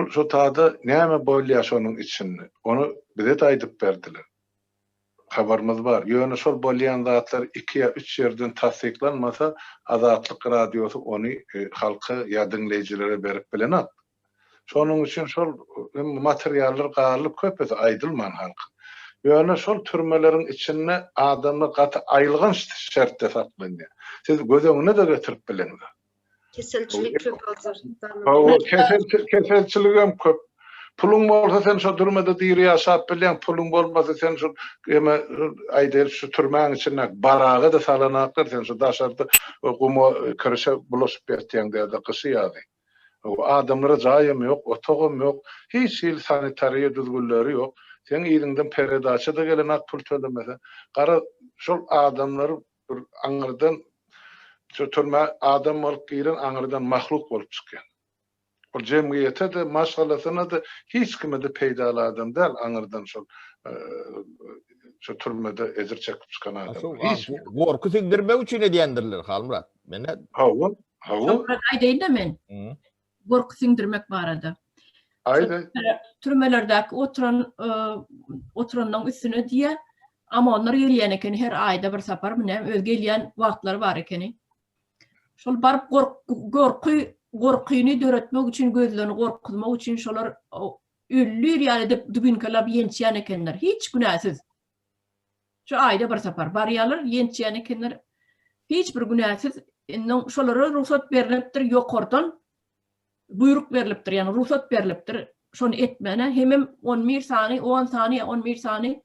Şu taada näme bolýar şonuň içinde? Onu bize de aýdyp berdiler. Habarymyz bar. Ýöne şol bolýan zatlar 2 ýa 3 ýerden tasdiklanmasa, Azatlyk radiosu onu halka ýa dinleýjilere berip bilenat. Şonuň üçin şol materiallar galyp köpüse aýdylman halka. Ýöne şol türmeleriň içinde adamlar gaty aýylgan şertde saklanýar. Siz gözeňine de getirip bileňiz. Keselçilik çok hazır. Keselçilik hem köp. Pulun bolsa sen şu durmada diýri ýaşap bilen, pulun bolmasa sen şu aýdyr şu türmäň içinde baraga da salanaklar sen şu daşarda gumo kirişe bulaşıp ýetýän diýde gysýady. O adamlara jaýym ýok, otogum ýok, hiç il sanitariýa düzgünleri ýok. Sen ýeriňden peredaça da gelen ak pul tölemese. Gara şol adamlary bir aňyrdan şu türme adam bolup giren aňyrdan mahluk bolup çykýan. O cemiyete de maşgalasyna da hiç kime de peýdala adam däl aňyrdan şu türmede ezir çekip çykan adam. Hiç gorku sigdirmek üçin edýändirler Halmurat. Mene hawa aýdaýyn-da men. Gorku sigdirmek barada. Aýda Türmelerdäki oturanyň üstüne diýe amonlar gelýän eken her aýda bir sapar mene öz gelýän wagtlar bar ekeni. Şol barıp gorkyny döretmek üçin gözlerini gorkutmak üçin şolar üllür ýaly dep dübünkelap ýençýän ekenler. Hiç günäsiz. Şu aýda bir sapar barýarlar ýençýän ekenler. Hiç bir günäsiz. Indi şolara ruhsat berilipdir ýokardan. Buyruk berilipdir, ýani ruhsat berilipdir. Şonu etmene hemem 11 sany, 10 sany, 11 sany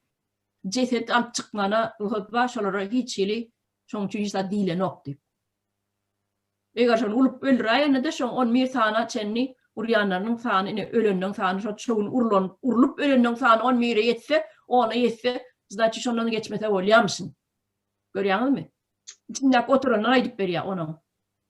ceset alyp çykmana ruhsat bar, şolara hiç ýeli şoň üçin hiç diýilen ok diýip. Eger şonu ulup öldüräýän de şoň 11 sana çenni urýanlaryň sany, öleniň sany şoň urulup öleniň sany 11'e ýetse, ona ýetse, znači şondan geçmese bolýarmyşyn. Görýäňizmi? İçinde oturanlar aýdyp berýär ona.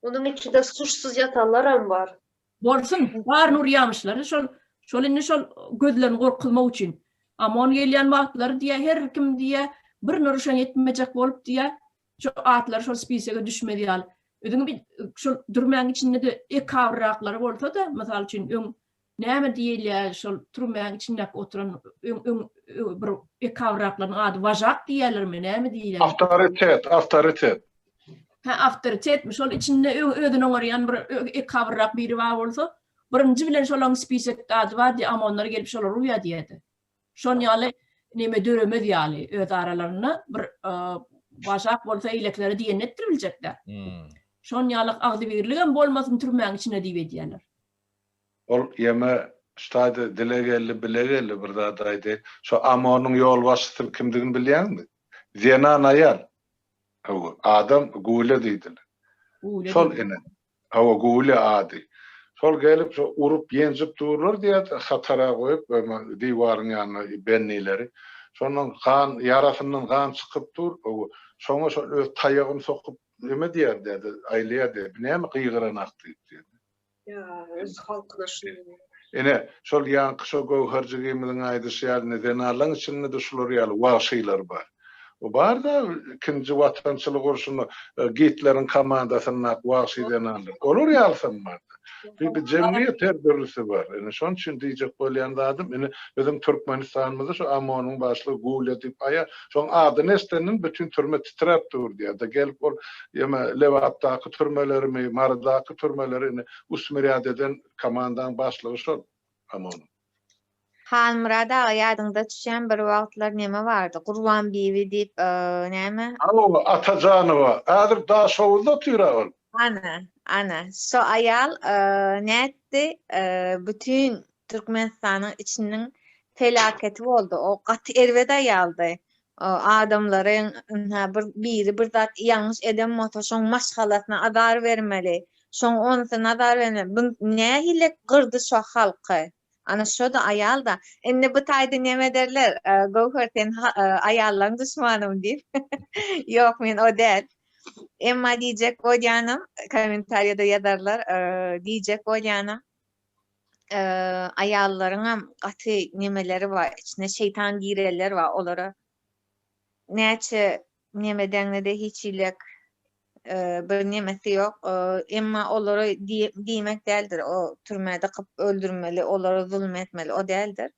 Onun içinde suçsuz yatanlar hem var. Bolsun, bar urýarmyşlar. Şol indi şol gözlerini gorkutmak üçin. Ama on gelýän wagtlary diýe her kim diýe bir nuruşan yetmejek bolup diýe şu atlar şol spisege düşmediýär. Ödüňi bir şol durmaň içinde de ekawraklary bolsa da, mysal üçin näme diýilýär şol durmaň içinde oturan bir ekawraklaryň ady wajak diýerlermi, näme diýilýär? Awtoritet. Awtoritet şol içinde ödüň oňaryan bir ekawrak biri bar bolsa, birinji bilen şolaň spisek ady bar diýe amonlar gelip şolar ruýa diýedi. Şon ýaly näme döremez ýaly öz aralaryna bir wajak bolsa ilekleri diýen netdir biljekler. Şon ýaly agdy birligem bolmasyn türmäň içine diýip edýärler. Ol ýeme ştaýda dilegelli bilegelli bir zat aýdy. Şu amonyň ýol başçysy kimdigini bilýärmi? Zenan aýal. Adam gule diýdiler. Şol ene. Hawa gule ady. Şol gelip şu urup ýenjip dururlar diýip hatara goýup diýwaryň ýanyna bennileri. Şonuň kan yarasyndan kan çykyp dur. Şoňa şol öz taýagyny sokup neme diýär dedi. Aýlýar dedi. Näme gyýgyranak diýdi. Ya öz halkyna şunu. Ene şol ýanky şo gowherjigimiň aýdysy ýaly denarlaryň içinde de şular ýaly wagşylar bar. O bar da ikinji watançylyk urşuny Hitler'in komandasyna wagşy denarlar. Olur ýalsam bar. Bir cemiyet her birisi var. Yani şon için diýjek bolýan adam, yani bizim Türkmenistanymyzda şu amonyň başlygy Gule diýip aýa, şoň adyny esteninin bütün türme titrep durdy ýa da gelip ol ýa Lewatdaky türmelerimi, Mardaky türmelerini usmeriýadeden komandan başlygy şol amonyň. Halmurat ağa ýadyňda düşen bir wagtlar näme bardy? Gurban bibi diýip näme? Atajanowa. Häzir daha şowda otuýar. Ana. So ayal nätti bütün Türkmenistanyň içiniň felaketi boldu. O gaty erwede ýaldy. Adamlaryň biri bir zat ýalňyş eden bolsa şoň maşgalasyna azar bermeli. Şoň onusyna nazar bermeli. Bu nähile gyrdy şu halky. Ana şo da ayal da. Indi bu taýda näme derler? Gowherten ayallarň düşmanım diýip. Ýok men o däl. Emma diýjek bolýanym, kommentariýada ýazarlar, diýjek bolýanym, aýallaryň gaty nemeleri bar, içine şeytan gireler bar, olara näçe nemedeňde de hiç ilek bir nemesi yok. Emma olary diýmek däldir. O türmede kıp öldürmeli, olary zulm etmeli, o däldir.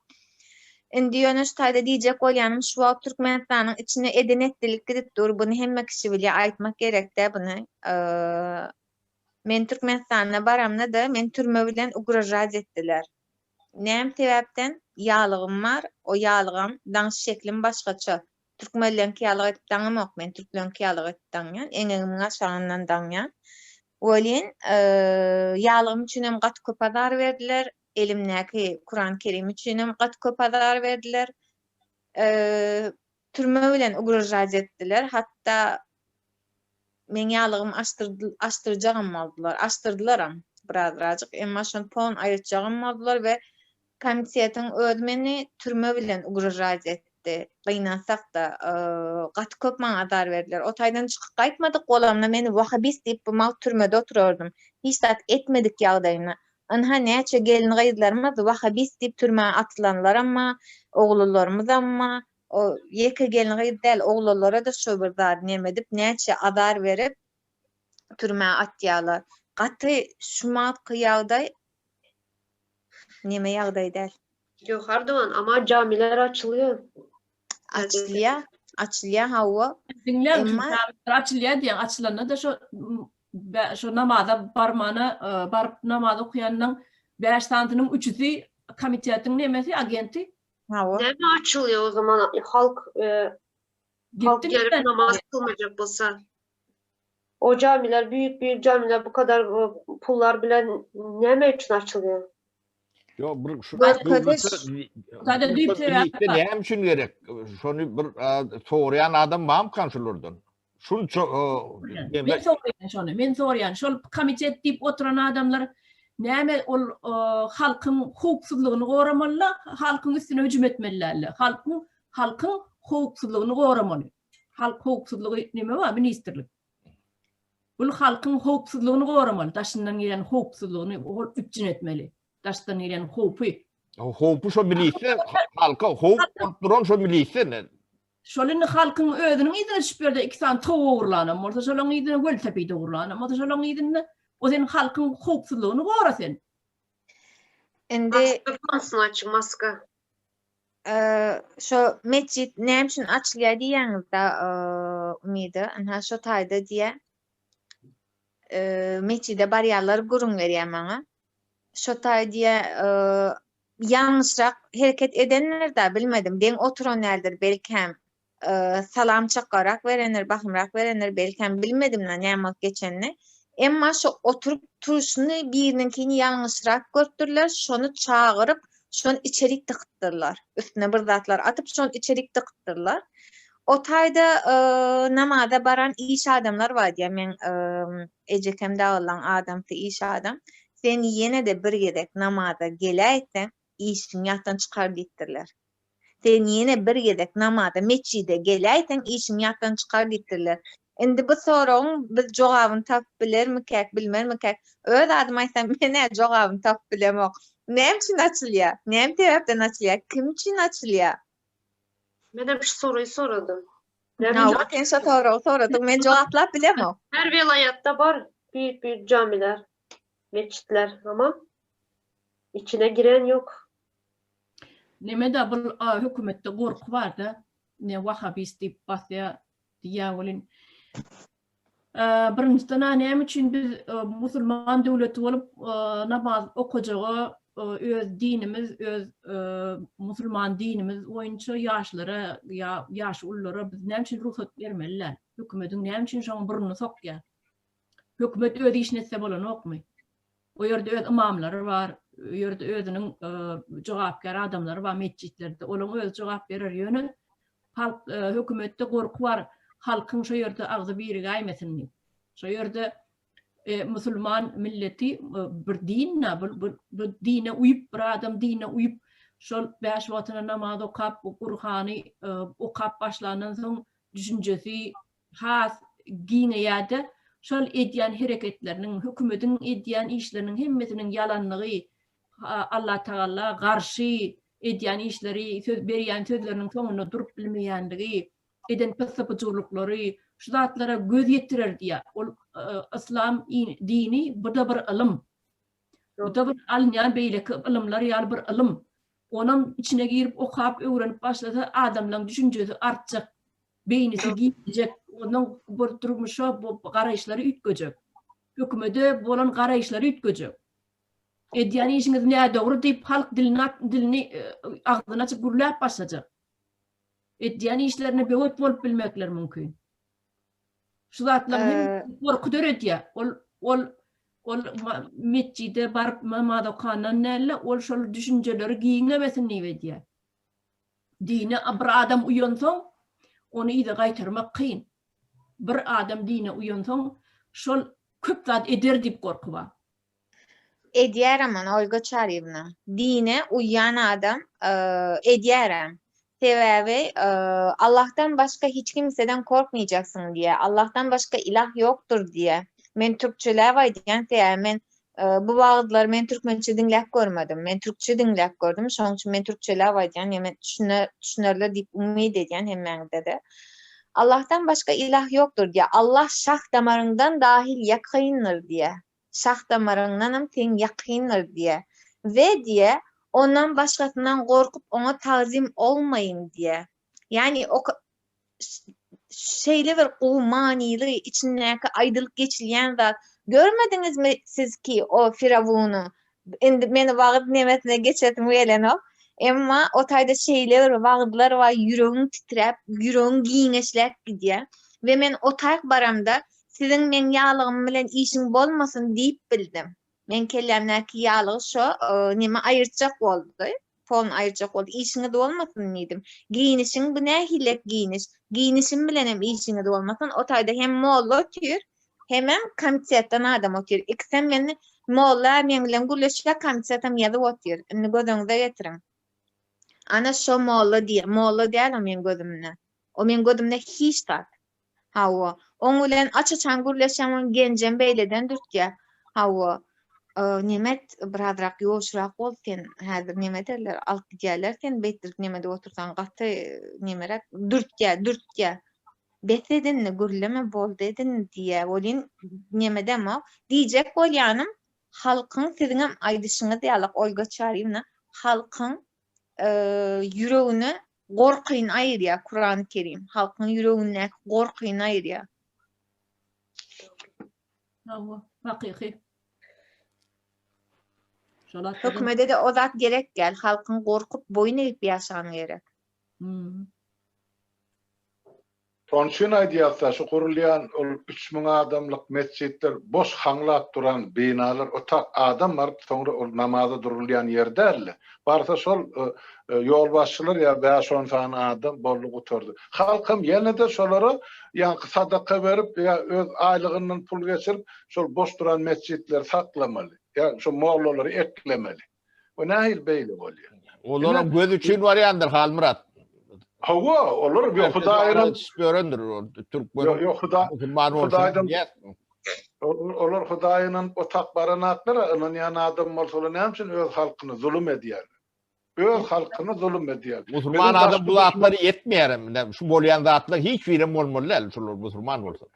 Indi ýöne şu taýda diýjek bolýanym şu wagt Türkmenistanyň içine edenetdilik gidipdir. Buny hemme kişi bilýär, aýtmak gerek-de buny. Men Türkmenistana baramda da men türme bilen ugrajat etdiler. Näme sebäpden? Ýalygym var, o ýalygam daňyş şeklim başgaça. Türkmenlenki ýalyk etip daňymok, men türklenki ýalyk etip daňýan, eňeňiň aşagyndan daňýan. Olin ýalygym üçin hem gat köp azar berdiler, elimdäki Kur'an-ı Kerim üçin hem gat köp azar berdiler. Türme bilen ugrajat etdiler, hatda men ýalygym açtyrjagym boldular, açtyrdylaram birazajyk, emma şonu pon aýyrjagym boldular we komissiyetiň öz meni türme bilen ugrajat etdi. Gynansak da gat köp maňa azar berdiler. O taýdan çykyp gaýtmadyk, golamna meni wahabist diýip bu mal türmede oturardym. Hiç dat etmedik ýagdaýyna. Anha näçe gelin gaýdylarymyz wahabist diýip türmeye atylanlar amma, oglalarymyz amma, o ýeke gelin gaýdy, oglalara da şo bir zat näme edip näçe azar berip türmeye atýarlar. Gaty şu malky ýagdaý näme ýagdaý däl. Yok Erdoğan ama camiler açılıyor. Açılýar hawa. Dinleyen Emma- açılıyor diye açılanı da şu namaza barmana barıp namaz okuyanın 5 sanatının 3'ü komitetin nemesi agenti Hawa. Ne mi açılıyor o zaman halk gitti gelip namaz kılmayacak bolsa? O camiler büyük camiler bu kadar pullar bilen ne için açılıyor? Yo, bir şu Zaten deyip birlikte näme üçin gerek? Şonu bir sorayan adam bam kanşulurdan. Şunu men sorayan şol komitet deyip oturan adamlar näme ol halkın hukuksyzlygyny goramalylar, halkın üstüne hüjüm etmeliler. Halkın hukuksyzlygyny goramaly. Halk hukuksyzlygy näme var? Ministerlik. Bu halkın hukuksyzlygyny goramaly. Daşyndan gelen hukuksyzlygyny üpjün etmeli. Daşdan gelen hukuky. hopu şo bilýse, halka hop duran şo bilýse. Şolun halkın özünün izine şüperde 2 saat taw uğurlanan, morda şolun izine göl tepide uğurlanan, morda şolun izine o senin halkın hukuksyzlygyny gora sen. Indi Maska maska. şo mescit näme üçin açylýar diýäňizde umydy, anha şo taýda diýe mescide barýarlar gurun berýär maňa. Şo taýda ýalňyşrak hereket edenler de bilmedim. Deň oturanlardır belkem salam çakarak verenler, bakımrak verenler belkem bilmedim näme geçenni. Emma şu oturup turuşunu birininkini ýalňyşrak görtdirler, şonu çağırıp şonu içerik tıkıttırlar. Üstüne bir zatlar atıp şonu içerik tıkıttırlar. O taýda namaza baran iş adamlar var diye men ejekemde olan adamty iş adam. Sen yine de bir gedek namaza geläýsen işin ýatdan çykar diýdirler. Sen yine bir gedek namaza meçide geläýsen işin ýatdan çykar diýdirler. Endi bu soragyň biz jogabyny tapyp bilermikek, bilmermikek? Öz adım aýsam men jogabyny tapyp bilemok. Näme üçin açylýar? Näme sebäpden açylýar? Kim üçin açylýar? Ben de şu soruyu soradım. Hawa sen şu soradyň, men jogaplap bilemok. Her vilayatta var büyük camiler, meçitler ama içine giren yok. Näme bu hökümetde gorku var da ne wahabist diýip basýa diýäwelin. Birinciden näme üçin biz musulman döwleti bolup namaz okajagy öz dinimiz, öz musulman dinimiz boýunça ýaşlara ýaş ullara biz näme üçin ruhsat bermeliler? Hökümetiň näme üçin şoň burnuny sokýar? Hökümet öz işini etse bolanokmy? O ýerde öz imamlary var, o ýerde özüniň jogapkar adamlary var meçitlerde. Olaň öz jogap berer ýöne halk hökümetde gorku var. Halkın şu yerde ağzı biri gaymesin. Şu yerde musulman milleti bir dinle, bir dine uyup, bir adam dine uyup, şu 5 vatana namaz okap, Kur'an'ı okap başlanan son düşüncesi has gineyade, şu ediyen hareketlerinin, hükümetin ediyen işlerinin hemmesinin yalanlığı, Allah Teala karşı ediyen işleri, söz beriyen sözlerinin sonuna durup bilmeyenliği, eden pesapıcılıkları, şu zatlara göz yettirer diye. Ol İslam dini bu da bir ilim. Bu da bir alınyan beýleki ilimler ýaly bir ilim. Onun içine girip okap öwrenip başlasa adamlaryň düşünjesi artjak. Beýnisi gidecek. Onun bir durmuşa bu garaýşlary ütgejek. Hökümede bolan garaýşlary ütgejek. Edýän işiňiz näde dogry diýip halk dilini agzyna açyp gürläp başlajak. Edýän işlerini böwet bolup bilmekler mümkin. Şu zatlar hem korku döredýär. Ol meçide barıp mamada kanan näle ol şol düşünjeleri giňemesin diýär. Dine bir adam uýansaň onu ýa-da gaýtarmak kyn. Bir adam dine uýansaň şol köp zat eder diýip gorkuba. Edýäram Olga Çarýewna. Dine uýan adam edýäram. Sebebi Allah'tan başka hiç kimseden korkmayacaksın diye. Allah'tan başka ilah yoktur diye. Men Türkçeler var diyen men bu wagtlar men türkmençe dinläp görmedim. Men Türkçe dinläp gördüm. Şoň üçin men Türkçeler var diyen men düşünerler diýip umyd edýän hemmeňde de. Allah'tan başka ilah yoktur diye. Allah şah damarından dahil yakyndır diye. Şah damarından teň yakyndır diye. Ve diye ondan başkasından korkup ona tazim olmayın diye. Yani o şeyle bir umanili içindeki aydılık geçilyen zat. Görmediniz mi siz ki o Firavun'u? Meni vaqt nemetine geçetim gelen o. Emma o tayda şeyler vaqtlar var, yüreğin titrep, yüreğin giyineşlek gidiyor. Ve men o tayk baramda sizin men yağlığım bilen işin bolmasın deyip bildim. Men kellemnäki ýalygy şo nime aýyrjak boldy. Fon aýyrjak boldy. İşiňe de bolmasyn diýdim. Giyinişiň bu nähilek giyiniş. Giyinişim bilen hem işiňe de bolmasyn. O taýda hem molla otyr, hem komitetden adam otyr. İkisem meni molla men bilen gürleşik komitetem ýazyp otyr. Indi gözüňize getirin. Ana şo molla diýär men gözümne. O men gözümne hiç tat. Hawa. Oň bilen açyçan gürleşýän genjem beýleden dürtýär. Hawa. Nimet birazrak ýoşrak bol sen häzir nime derler alyp gidýärler sen beýtdirip nimede otursan gaty nimerek dürtýär besedin gürleme boldy edin diýe bolin nimedem o diýjek bolýanym halkyň siziň aýdyşyňyz ýalyk Olga Çarýewna halkyň ýüregini gorkyn aýrýar Kur'an-ı Kerim halkyň ýüregine gorkyn aýrýar. Hakyky. Hökümede de o zat gerek gel. Halkın korkup boyun eğip yaşan gerek. Tonşun aýdýarsa şu kurulýan 3000 adamlyk mescitler boş haňlap duran binalar otak adam var soňra ol namaza durulýan ýerderler. Barsa şol ýol başçylar ýa 5-10 sany adam bolluq oturdy. Halkym ýene de şolara ýa sadaka berip ýa öz aýlygyndan pul geçirip şol boş duran mescitler saklamaly. Ya şu mollolary eklemeli. O nähil beýle bolýar. Olara göz üçin barýandyr Halmurat. Hawa olur bir Hudaýyň görendir Türkmen. Yok Hudaýyň. Olur Hudaýyň o tak baranatlara ýa-ni adam bolsa näme üçin öz halkyny zulüm edýär. Öz halkyny zulüm edýär. Musulman adam bu zatlary etmeýärem. Şu bolýan zatlar hiç birim bolmaly, şolar musulman bolsa.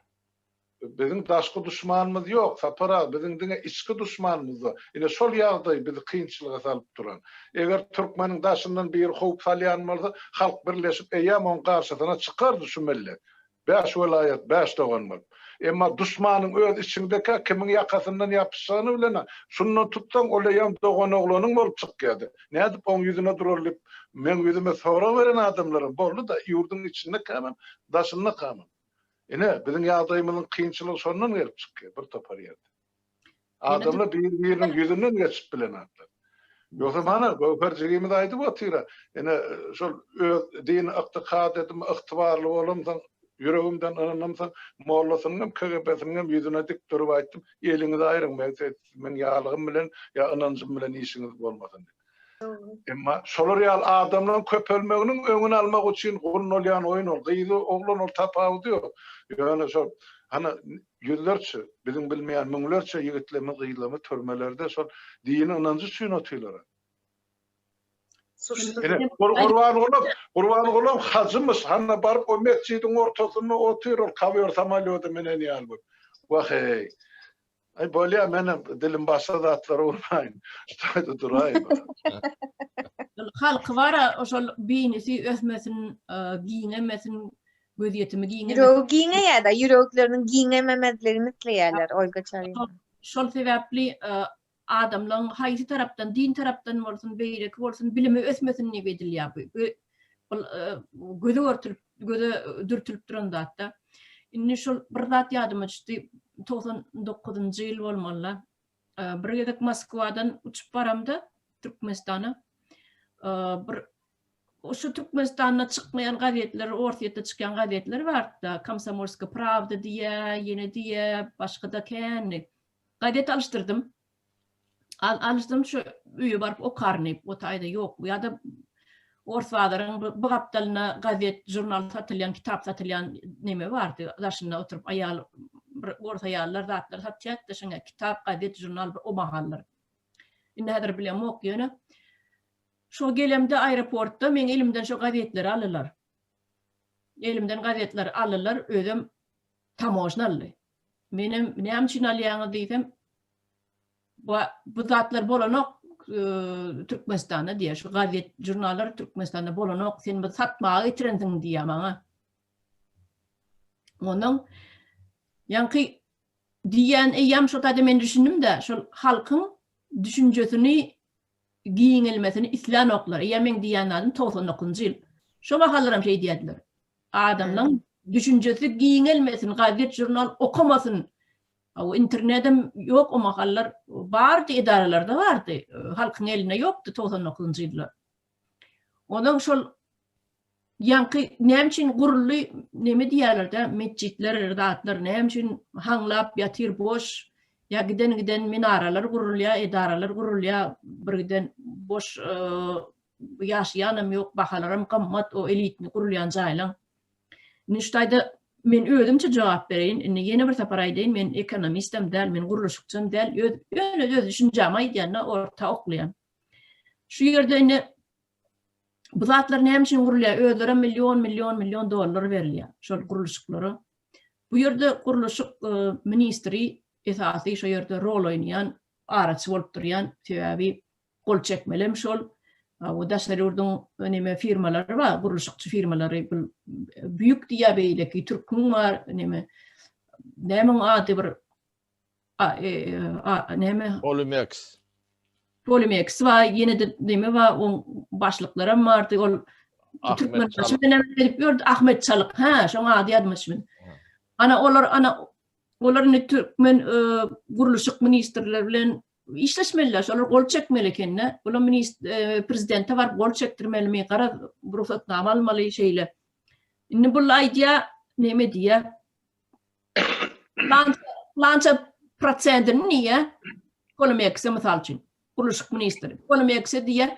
Bizim daşky düşmanymyz yok, sapara, bizim diňe içki düşmanymyz var. Ine şol ýagdaý bizi kynçylyga salyp duran. Eger türkmeniň daşyndan bir howp salýan bolsa, halk birleşip eýam on garşysyna çykardy şu millet. 5 vilayet, 5 dogan. Emma düşmanyň öz içindeki kimiň ýakasyndan ýapyşygyny bilen, şunu tutsaň olaýam dogan oglanyň bolup çykýardy. Nädip oň ýüzüne dururlyp, men ýüzüme sora beren adamlarym boldy da ýurdun içinde kamam, daşyna kamam. Ine bizim ýagdaýymyzyň kynçylygy şondan gelip çykýar, bir topar ýerde. Adamlar bir-biriniň ýüzünden geçip bilen atlar. Ýoksa mana göperjigimiz aýdyp otyra. Ine şol din ykdykad edip yktybarly bolamsaň, yüregimden ananamsaň, mollasynyň KGB'siň ýüzüne dik durup aýtdym, ýeliňizi aýryň, men ýalygym bilen ýa ynanjym bilen işiňiz bolmasyn. Emma şolar ýal adamlaryň köp ölmeginiň öňüni almak üçin gurun bolýan oýun ol. Gyýdy oglan ol tapawdy ýok. Ýöne şol hana ýüllerçe bizim bilmeýän müňlerçe ýigitlerimiz gyýlamy türmelerde şol dini ynanjy üçin otýlar. Kurban olam hacımız hanna barıp o mescidin ortasına oturuyor kavıyor samalyodu menen yalbur. Vahey. Ay böyle benim dilim başladı atlar olmayın. İşte durayım. Halkı var o şol biynisi ösmesin, giyinemesin, göziyetimi giyinemesin. Yüreği giyine ya da yüreklerinin giyinememezlerini misleyeler Olga Çarina. Şol sebäpli adamlaryň haýsy tarapdan, din tarapdan bolsun, beýrek bolsun, bilimi ösmesin diýip edilýär. Göze örtülüp, göze dürtülüp duran zatda. Indi şol bir zat ýadyma düşdi. 99-njy ýyl bolmaly. Bir gezek Moskwadan uçup baramda Türkmenistana. Bir şu Türkmenistan'a çıkmayan gazetler, ortaya çıkan gazetler vardı. Komsomolska Pravda diye, yine diye, başka da kendi. Gazete alıştırdım. Alıştırdım şu üye barıp okarnayıp, o tayda yok. Ya da ortvaların bu kaptalına gazet, jurnal satılyan, kitap satılyan neme vardı. Daşında oturup orta ayarlar, zatlar satacak da şuna kitap, gazet, jurnal o mahallar. Indi hadir bilem okuyana. Şu gelemde aeroportda men elimden şu gazetleri alırlar. Elimden gazetleri alırlar, ödüm tamojna alır. Benim näme üçin alýaňy diýsem, bu zatlar bolanok Türkmenistanda diýär. Şu gazet, jurnallar Türkmenistanda bolanok, sen bu satmagy getirensiň diýär maňa. Onuň ýanky diýen eýam şu taýda men düşündüm-de, şol halkyň düşünjesini giyinilmesini islan oklar. Yemen diýen adam 99-njy ýyl. Şo bahalarym şey diýdiler. Adamlaryň düşünjesi giyinilmesin, gazet, jurnal okumasın. O internetem yok o mahallar bardy, idaralarda bardy. Halkyň eline ýokdy 99-njy ýyllar. Onuň şol ýanky näme üçin gurully neme diýerler-de, mesjitler, zatlar näme üçin haňlap ýatyr boş. Ya giden minaralar gurulýa, idaralar gurulýa, bir giden boş ýaşaýanym ýok, bahalarym gymmat, o elitni gurulýan jaýlaň. Niştaýda men özümçe jogap bereýin. Indi ýene bir tapar aýdyn, men ekonomistem däl, men guruluşçym däl, öz düşünjäm aýdýanna orta oklaýan. Şu ýerde indi bu zatlar näme üçin gurulýar? Özlere milyon dollar berilýär şol guruluşlary. Bu ýerde guruluşyk ministri esasy şu ýerde rol oýnaýan, araç bolup durýan sebäbi gol çekmelem şol. O daşlarydyn öneme firmalary bar, guruluşçy firmalary büyük diýä beýleki Türkmen var, näme ady bir näme Polymex var, ýene de näme var, o başlyklarym bardy, ol Türkmen berip ýördi Ahmet Çalyk. Ha, şoňa ady ýadmyşmyn. Olar Türkmen guruluşyk ministrler bilen işleşmeliler, olar gol çekmeli kenne. Olar prezidente var, gol çektirmeli mi, gara ruhsatname almaly şeýle. Indi bu aýdýa näme diýär? Lança procentini niýe? Kolumekse mysal üçin. Guruluşyk ministri. Kolumekse diýär,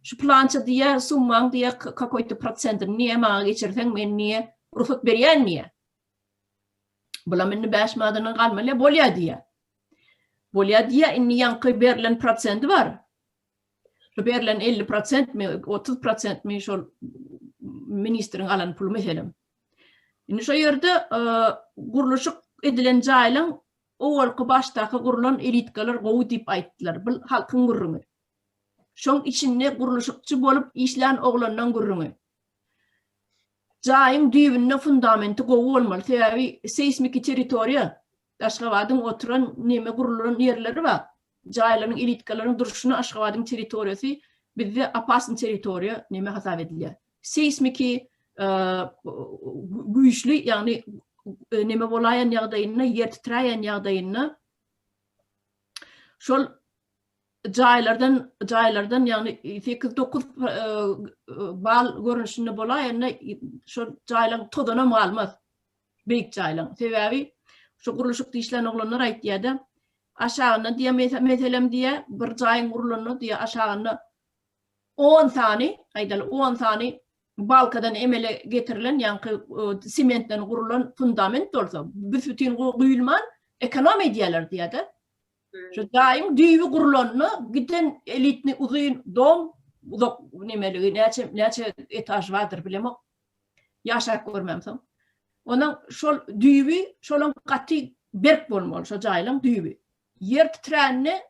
şu plança diýär, summaň diýär, kakoýty procentini niýe maňa geçirseň men niýe ruhsat berýän niýe? Bula meni 5 madanyň galmaly bolýar diýär. Bolýar diýär, inni ýanky berilen prosenti bar. Şu berilen 50% mi, 30% mi şol ministriň alan pul meselem. Indi şu ýerde guruluşyk edilen jaýlaň owalky başdaky gurulan elitkalar gowy diýip aýtdylar. Bu halkyň gurrumy. Şoň içinde guruluşykçy bolup işlän oglandan gurrumy. Jaýyň düýbüne fundamenti gowy bolmaly. Sebäbi seismik territoriýa, Aşgabatyň oturan näme gurulan ýerleri bar. Jaýlaryň elitkalaryň duruşyny Aşgabatyň territoriýasy bizde apasyn territoriýa näme hasap edilýär. Seismik güýçli, ýagny näme bolaýan ýagdaýyna, ýer titräýän ýagdaýyna şol jaýlardan ýagny 8-9 bal görünüşinde bolaýan şol jaýlaryň todana malmaz. Beýik jaýlaryň. Sebäbi şu guruluşyk işlän oglanlar aýtýarda, aşagyna diýe meselem diýe bir jaýyň gurulany diýe aşagyna 10 sany, aýdal 10 sany balkadan emele getirilen ýanky sementden gurulan fundament bolsa, bütün guýulman ekonomi diýerler diýerde. Şu daim düýbi gurulanyny giden elitni uzyn dom Nemeligi näçe etaj vardır bilemok. Yaşak görmemsem. Onun şol düýbi, şolun gaty berk bolmaly, şo jaýlaň düýbi. Yer titränne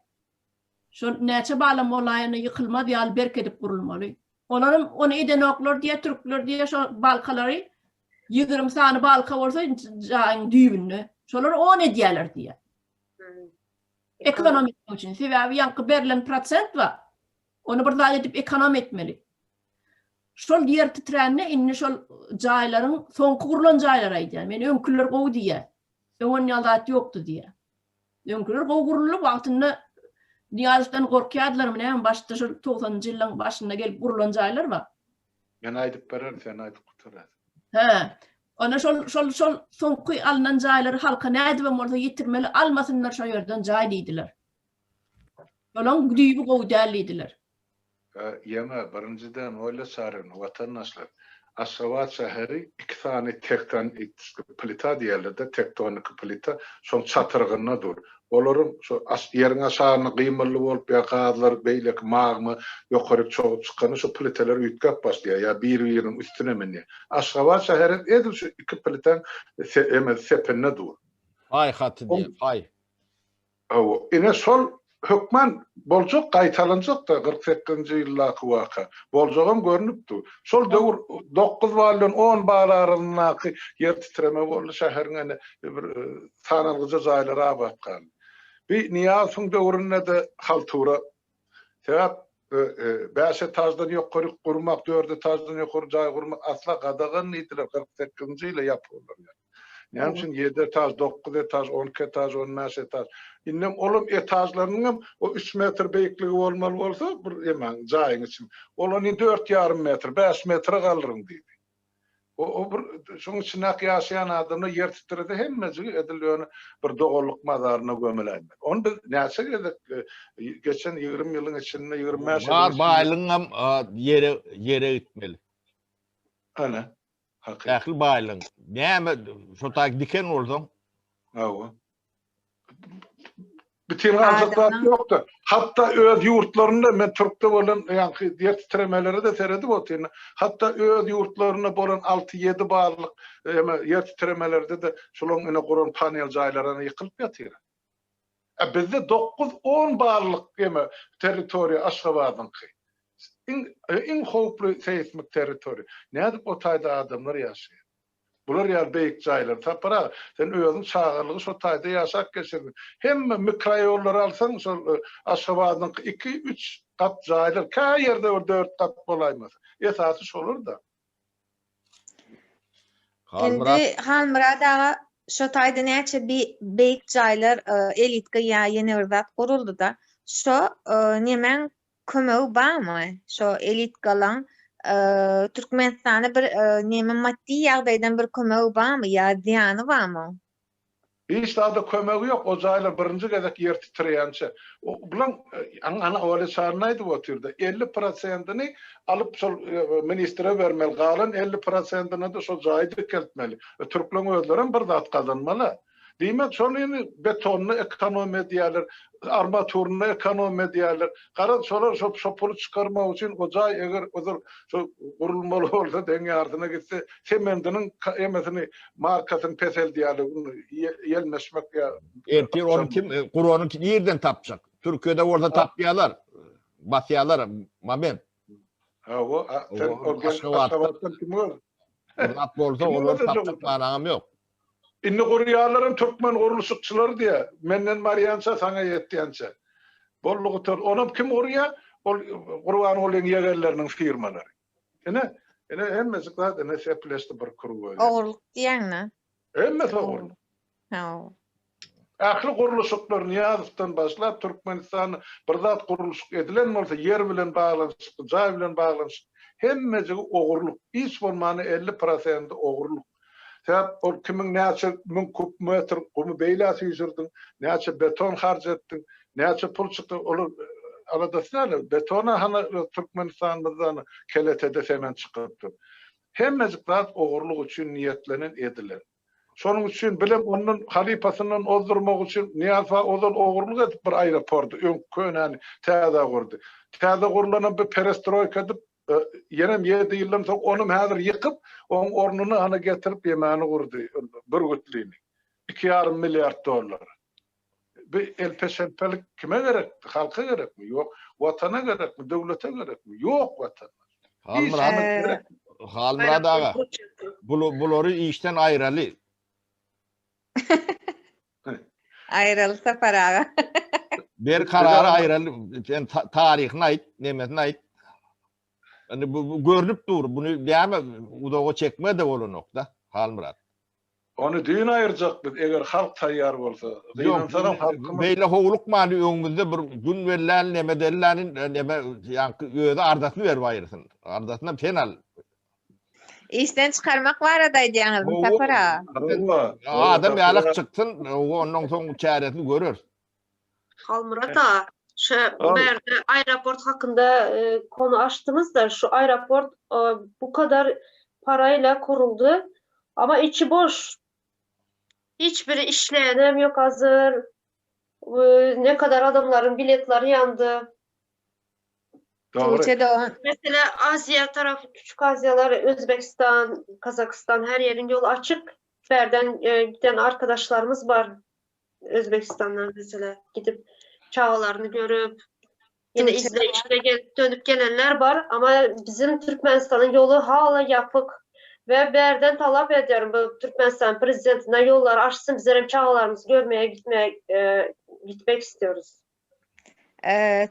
şol näçe balam olaýyny ýykylmady ýaly berk edip gurulmaly. Onu edenoklar diye, türkler diye şo balkalary 20 sany balka bolsa jaýyň düýbünde. Şolar o ne diýerler diýe. Ekonomik üçin sebäbi ýanky berilen prosent var. Onu bir zat edip ekonom etmeli. Şol yer titränne inni şol jaýlaryň soňky gurulan jaýlara aýdýar. Men öňküler gowy diýe. Öňün ýaldaty ýokdy diýe. Öňküler gowy gurulup wagtynda Niyazdan gorkýarlar menen başda şol 90-njy ýylyň başynda gelip gurulan jaýlar bar. Men aýdyp berer, sen aýdyp guturar. Ona şol soňky alynan jaýlary halka nädip bolsa ýetirmeli, almasynlar şo ýerden jaý diýdiler. Olaň düýbi gowy dälidiler. Yeme birinciden öyle sarın vatandaşlar. Aşgabat şehri 2 tane tektonik plita diýerler, tektonik plita, şoň çatyrgyna dur. Olaryň şu ýeriň aşagyny gymyrly bolup ýa-gadylar beýlek magmy ýokary çoğup çykany şu plitalar üýtgäp başlaýar ýa bir-biriniň üstüne menýär. Aşgabat şehri edil şu 2 plitaň sepenne dur. Ay haty diýip, ay. Ine şol hökman boljak gaýtalanjak da 48-nji ýyllaky waka. Boljagam görnüpdi. Şol döwür 9 balyň 10 bal aralyny yer titreme boldy şäheriň bir sanalgyja jaýlara abatkan. Bir Niýazyň döwründe de haltura. Sebäp 5 etajdan ýokary gurmak, 4 etajdan ýokary jaý gurmak asla gadagan ýetiler 48-nji ýylda ýapylýar. Näme üçin 7 etaj, 9 etaj, 12 etaj, 15 etaj. Innem olum etajlarynyň o 3 metr beýikligi bolmaly bolsa, bir hemen jaýyň için. Olany 4,5 metr, 5 metr galyryň diýdi. O bir şoň için ýaşaýan adamlar yer titrede hemmesi edilýän bir dogallyk mazaryna gömeläýär. Onu biz näçe geçen 20 ýylyň içinde 25 ýyl. Bar baýlyňam yere gitmeli. Ana. Ähli baýlyň. Näme şo tak diken bolsaň? Bütün azıklar yoktu. Hatta öz yurtlarında men Türk'te bolan ýa-ni diýer titremeleri de seredip otyny. Hatta öz yurtlarına bolan 6-7 barlyk ýer titremelerde de şolaň ine guran panel jaýlaryna ýykylyp ýatyr. Bizde 9-10 barlyk territoriýa Aşgabatyňky. En howply seismik territoriýa. Nädip o taýda adamlar ýaşaýar? Bular ýa beýik jaýlar tapara, sen özüň çağırlygy şo taýda ýaşap geçirdin. Hemme mikroýollar alsaň şol Aşgabatyň 2-3 kat jaýlar, ka ýerde 4 kat bolaýmaz. Esasy şolar da. Endi Halmurat aga şo taýda näçe bir beýik jaýlar elitka ýa ýene bir zat guruldy da. Şo nemen kömegi barmy? Şo elitkalan Türkmenistana bir neme maddi ýagdaýdan bir kömegi barmy ýa ziýany barmy? Hiç daha kömegi yok. O jaýlar birinji gezek yer titrýänçe. Bulan ana öyle çarnaýdy bu türde. 50%'ni alıp şol ministre bermeli, galan 50%'ni de şol jaýdy keltmeli. Türkleň özlerim bir zat kazanmaly. Diýmek şonu betonny ekonomi diýerler, armaturyny ekonomi diýerler. Gara şolar şo puly çykarmak üçin o jaý eger özür şo gurulmaly bolsa deň ýardyna gitse, semendiniň emesini markasyny pesel diýerler, ýelmeşmek ýa. Ertir onu kim Kur'an'ı nereden tapacak? Türkiye'de orada tapyalar, basyalar, mamen. O sen Aşgabat'tan kim var? At bolsa onlar tapacak manam yok. Inni gurýarlaryň türkmen guruluşçylary diýe. Menden Mariyança saňa ýetdiňçe. Bollugy tör. Onam kim gurýar? Ol Gurban olan ýegerleriniň firmalary. Ene hemmesi zat ene sepleşdi bir kuruw. Ogurlyk diýäňmi? Hemmesi ogurlyk. Ähli guruluşçylar Niýazowdan başlap Türkmenistan bir zat guruluş edilen bolsa yer bilen baglanşyk, jaý bilen baglanşyk. Hemmesi ogurlyk. Hiç bolmany 50% ogurlyk. Sebäp ol kimiň näçe mün kub metr gumy beýläsi ýüzürdin, näçe beton harç etdiň, näçe pul çykdy, ol aladaslar betona hana Türkmenistandan keletede hemen çykypdy. Hemmesi zat ogurlyk üçin niýetlenen ediler. Şonuň üçin bilen onun halifasından ozdurmak üçin Niyaza ozal ogurluk edip bir aeroportu könäni täze gurdy. Täze gurulanan bir perestroika edip yenem 7 ýyldan soň onu häzir ýykyp, oň ornuny ana getirip ýemäni gurdy. Bir gütlüni. $2,5 milyard. Bir elpeşenpelik kime gerekdi? Halka gerekmi? Yok. Vatana gerekmi? Devlete gerekmi? Yok vatana. Halmurad ağa, bulary işten aýraly. Ayrılsa paraga. Bir kararı aýraly. Taryhyny aýt, nemesini aýt. Yani bu görünüp dur. Bunu diýme, udaga çekme de bolanokda. Halmurad. Onu düýün aýyrjakdyk eger halk taýýar bolsa. Gynansaram halkymyz Beýle howluk many öňümizde bir gün berläni neme dellänin neme ýa-ni öýde ardatyny berip aýyrsyn. Ardatyna penal. İşten çıkarmak var aday diýňiz tapara. Adam ýalyk çyksyn, ondan soň çäretini görür. Halmurad ağa, şu berde aeroport hakkında konu açtınız da şu aeroport bu kadar parayla kuruldu ama içi boş. Hiçbiri işleyenem yok hazır. Ne kadar adamların biletleri yandı. Tuğçe de o. Mesela Asya tarafı, küçük Asyalar, Özbekistan, Kazakistan her yerin yolu açık. Berden giden arkadaşlarımız var. Özbekistan'dan mesela gidip çağlarını görüp yine izleyişine dönüp gelenler var ama bizim Türkmenistan'ın yolu hala yapık. Ve berden talap ediyorum bu Türkmenistan prezidentine yollar açsın, bizlerim çağlarımızı görmeye gitmek istiyoruz.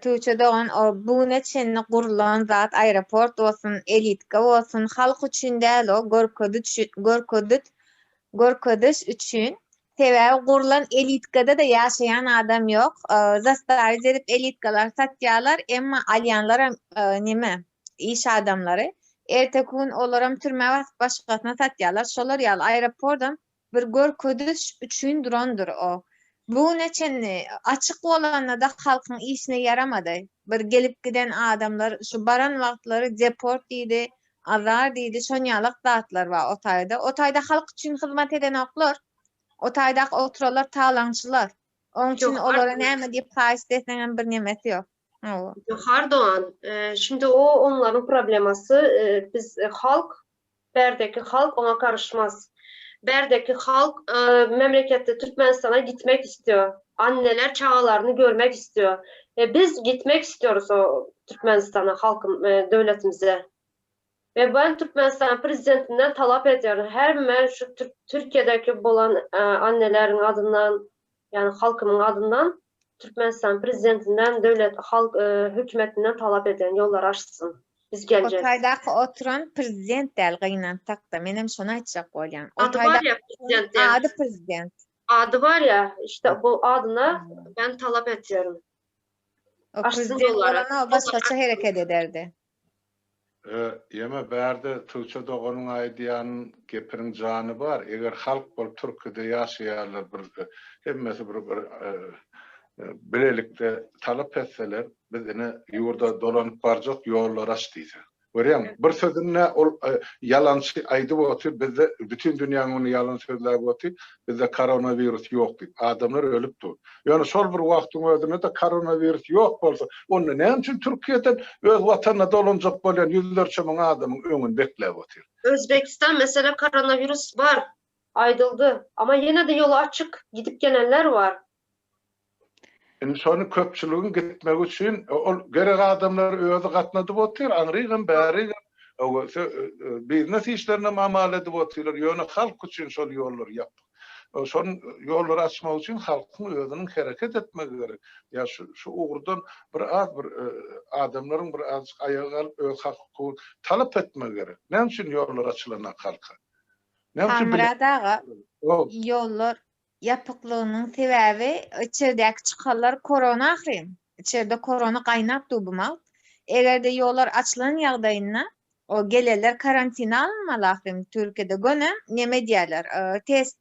Tuğçe Doğan, bu neçenli kurulan zat aeroport olsun, elitka olsun, halk üçün değil o, görködüş üçün. Sebäbi kurulan elitkada da yaşayan adam yok. Zastavy edip elitkalar satýarlar, emma alýanlar nime? İş adamları. Ertekün olaram türme başgasyna satýarlar. Şolar ýaly aeroportdan bir görködüş üçün durandyr o. Bu neçenli açık bolanda da halkyň işine yaramady. Bir gelip giden adamlar şu baran wagtlary deport diýdi, azar diýdi, şonýalyk zatlar bar o taýda. O taýda halk üçin hyzmat eden oklar. O taýda oturalar taýlançylar. Onun için olara näme diýip paýs desňem bir nemesi ýok. Hardoğan, şimdi o onların probleması. Biz halk, berdeki halk ona karışmaz. Berdeki halk memlekette Türkmenistan'a gitmek istiyor. Anneler çağlarını görmek istiyor. Biz gitmek istiyoruz o Türkmenistan'a, halkım, devletimize. Ve ben Türkmenistan prezidentinden talep ediyorum. Hemen şu Türkiye'deki olan annelerin adından, yani halkımın adından Türkmenistan prezidentinden, devlet, halk, hükümetinden talep eden yollar açsın. Biz geleceğiz. O taýda oturan prezident däl gynnan takda. Menem şonu aýtjak bolýan. Adı var ya prezident. Adı prezident. Adı var ya, işte bu adına ben talep ediyorum. O prezident olana başgaça hereket ederdi. Yeme berde Tuğçe Doğan'ın aýdýan gepiriň jany bar. Eger halk bol Türkiýede ýaşaýarlar bir hemmesi bir bilelikde talep etseler bizini ýurda dolanyp barjak ýollar aç diýse. Görýän bir sözüne yalançy aýdyp otur, bizde bütün dünýäň onu yalan sözler otur. Bizde koronavirus ýok diýip adamlar ölüp dur. Ýani şol bir wagtyň özünde de koronavirus ýok bolsa, onu näme üçin Türkiýeden öz watanyna dolanjak bolan ýüzlerçe müň adamyň öňünde beklep otur. Özbekistan mesela koronavirus var, aýdyldy ama yine de yolu açık, gidip gelenler var. Şonu köpçüligin gitmek üçin gerek adamlar özü gatnadyp otur, aňrygyn bäri biznes işlerine amal edip oturlar. Ýöne halk üçin şol ýollar ýap. Şol ýolları açmak üçin halkyň özüniň hereket etmegi gerek. Ya şu ugurdan bir adamlaryň bir az aýaga alyp öz hakyny talep etmegi gerek. Näme üçin ýollar açylanak halka? Näme üçin Yollar yapıklığının sebebi içerideki çıkanlar korona ahrim. İçeride korona kaynap dubumal. Eğer de yollar açılan ýagdaýynda o geleler karantina alınmalı ahrim. Türkiye'de gönü neme diýerler? Test.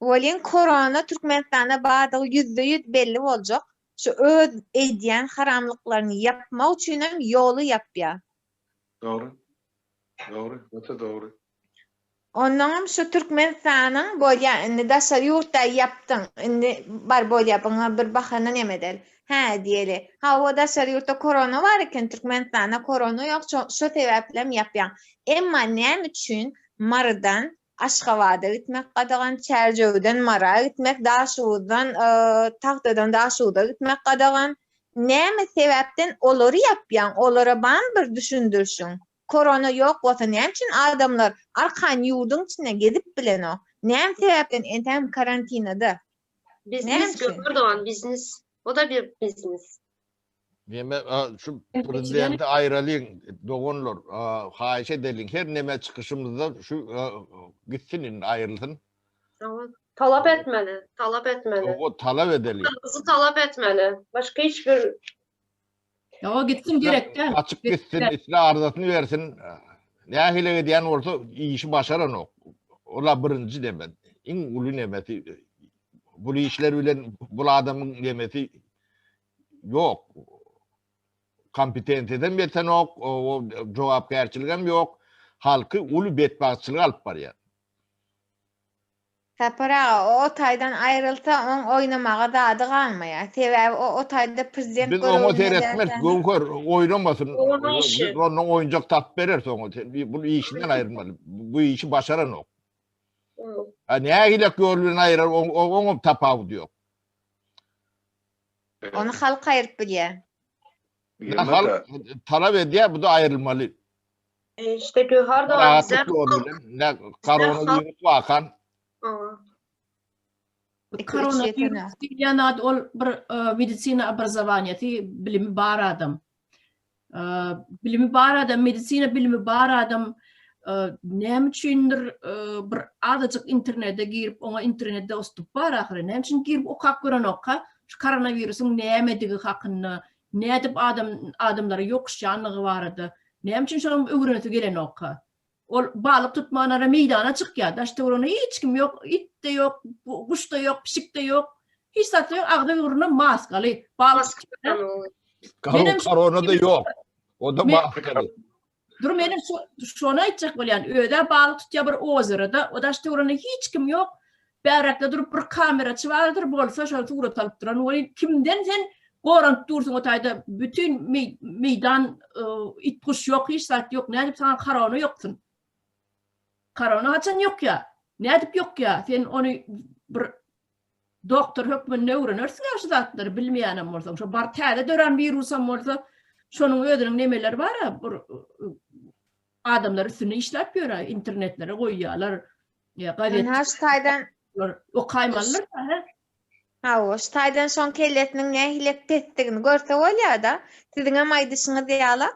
Bolin korona Türkmenistan'da badygy %100 belli boljak. Şu öz edýän haramlyklaryny yapmak üçin hem ýolu ýapýar. Doğru. Doğru. Öte doğru. Ondan şu Türkmenistan'ın bolya indi daşar yurtda yaptın. Indi bar bolya bana bir bahana nemedel. Ha diyeli. Ha o daşar yurtda korona var iken Türkmenistan'da korona yok. Şu sebeplem yapyan. Emma nem üçün Mardan Aşgabat'a gitmek qadagan, Çerjewden Mara gitmek, Daşuwdan Tagtadan Daşuwda gitmek qadagan. Näme sebäpden olary yapyan, olara ban bir düşündürşün. Korona yok bolsa näme üçin adamlar arkan yurdun içine gedip bilen o? Näme sebäpden entem karantinada? Biznes Neresi? Erdoğan, biznes. O da bir biznes. Deme şu Evet, prezidenti ayrılın doğunlar haýşe edelim her neme çıkışımızda şu gitsin ayrılsın. Ama talap etmeli, talap etmeli. O talep edelim. Kızı talap etmeli. Başka hiçbir Ya o gitsin direkt. Açık gitsin, isla arzasını versin. Ne hile diyen olsa işi başaran o. Ola birinci demet. İn ulu nemeti. Bu işler bilen bu adamın nemeti yok. Kompetenteden beten yok. O cevapgerçiliğim yok. Halkı ulu betbaçılığı alıp var ya. Tapara o taydan ayrılsa on oynamağa da adı kalmaya. Sebäbi o tayda prezident Biz onu seyretmek, gönkör oynamasın. Onun işi. Biz onun oyuncak tap verir sonra. Bu işinden ayrılmalı. Bu işi başaran o. Ne hilek görülün ayırır, onu tapağı diyor. onu halk ayırıp bilýär. Halk talep ediyor, bu da ayrılmalı. işte Göhar Doğan Rahatlık görülün. Ne koronavirüs vakan. Koronavirüs diýen ol bir medisina obrazowaniýaty bilimi bar adam. Bilimi bar adam, medisina bilimi bar adam näme üçindir bir adajyk internetde girip, ona internetde ostup bar ahire. Näme üçin girip okap gören okka şu koronavirüsün näme digi hakyny, nädip adamlara ýokuşanlygy barady. Näme üçin şonu öwrenip gelen okka. Ol balık tutmanara meydana çıkya. Daşta orana hiç kim yok. İt de yok, kuş da yok, pişik de yok. Hiç satı yok. Ağda uğruna maskalı. Balık Benim- Korona da yok. O da maskalı. Dur benim şuna aytjak bolýan. Öde balık tutya bir ozerada. O daşta orana hiç kim yok. Bärakda durup bir kamera çıvardır bolsa şol tuğra alıp duran. O kimden sen gorant dursun o tayda bütün meydan it kuş yok, hiç sat yok. Ne dip sana korona yoksun. Korona haçan yok ya. Ne edip yok ya. Sen onu bir doktor hökmünde öwrenirsin şu zatları bilmeýänem bolsa. Şu bar täze dören virusam bolsa şonuň ödüniň nemeleri bar ya. Adamlar üstüne işläp ýörer, internetlere goýýarlar. Ya gadet Ha şu taydan o kaymanlar ha o şu taydan son kelletiniň nähile petdigini görse bolýar da. Siziň hem aýdyşyňyz diýala.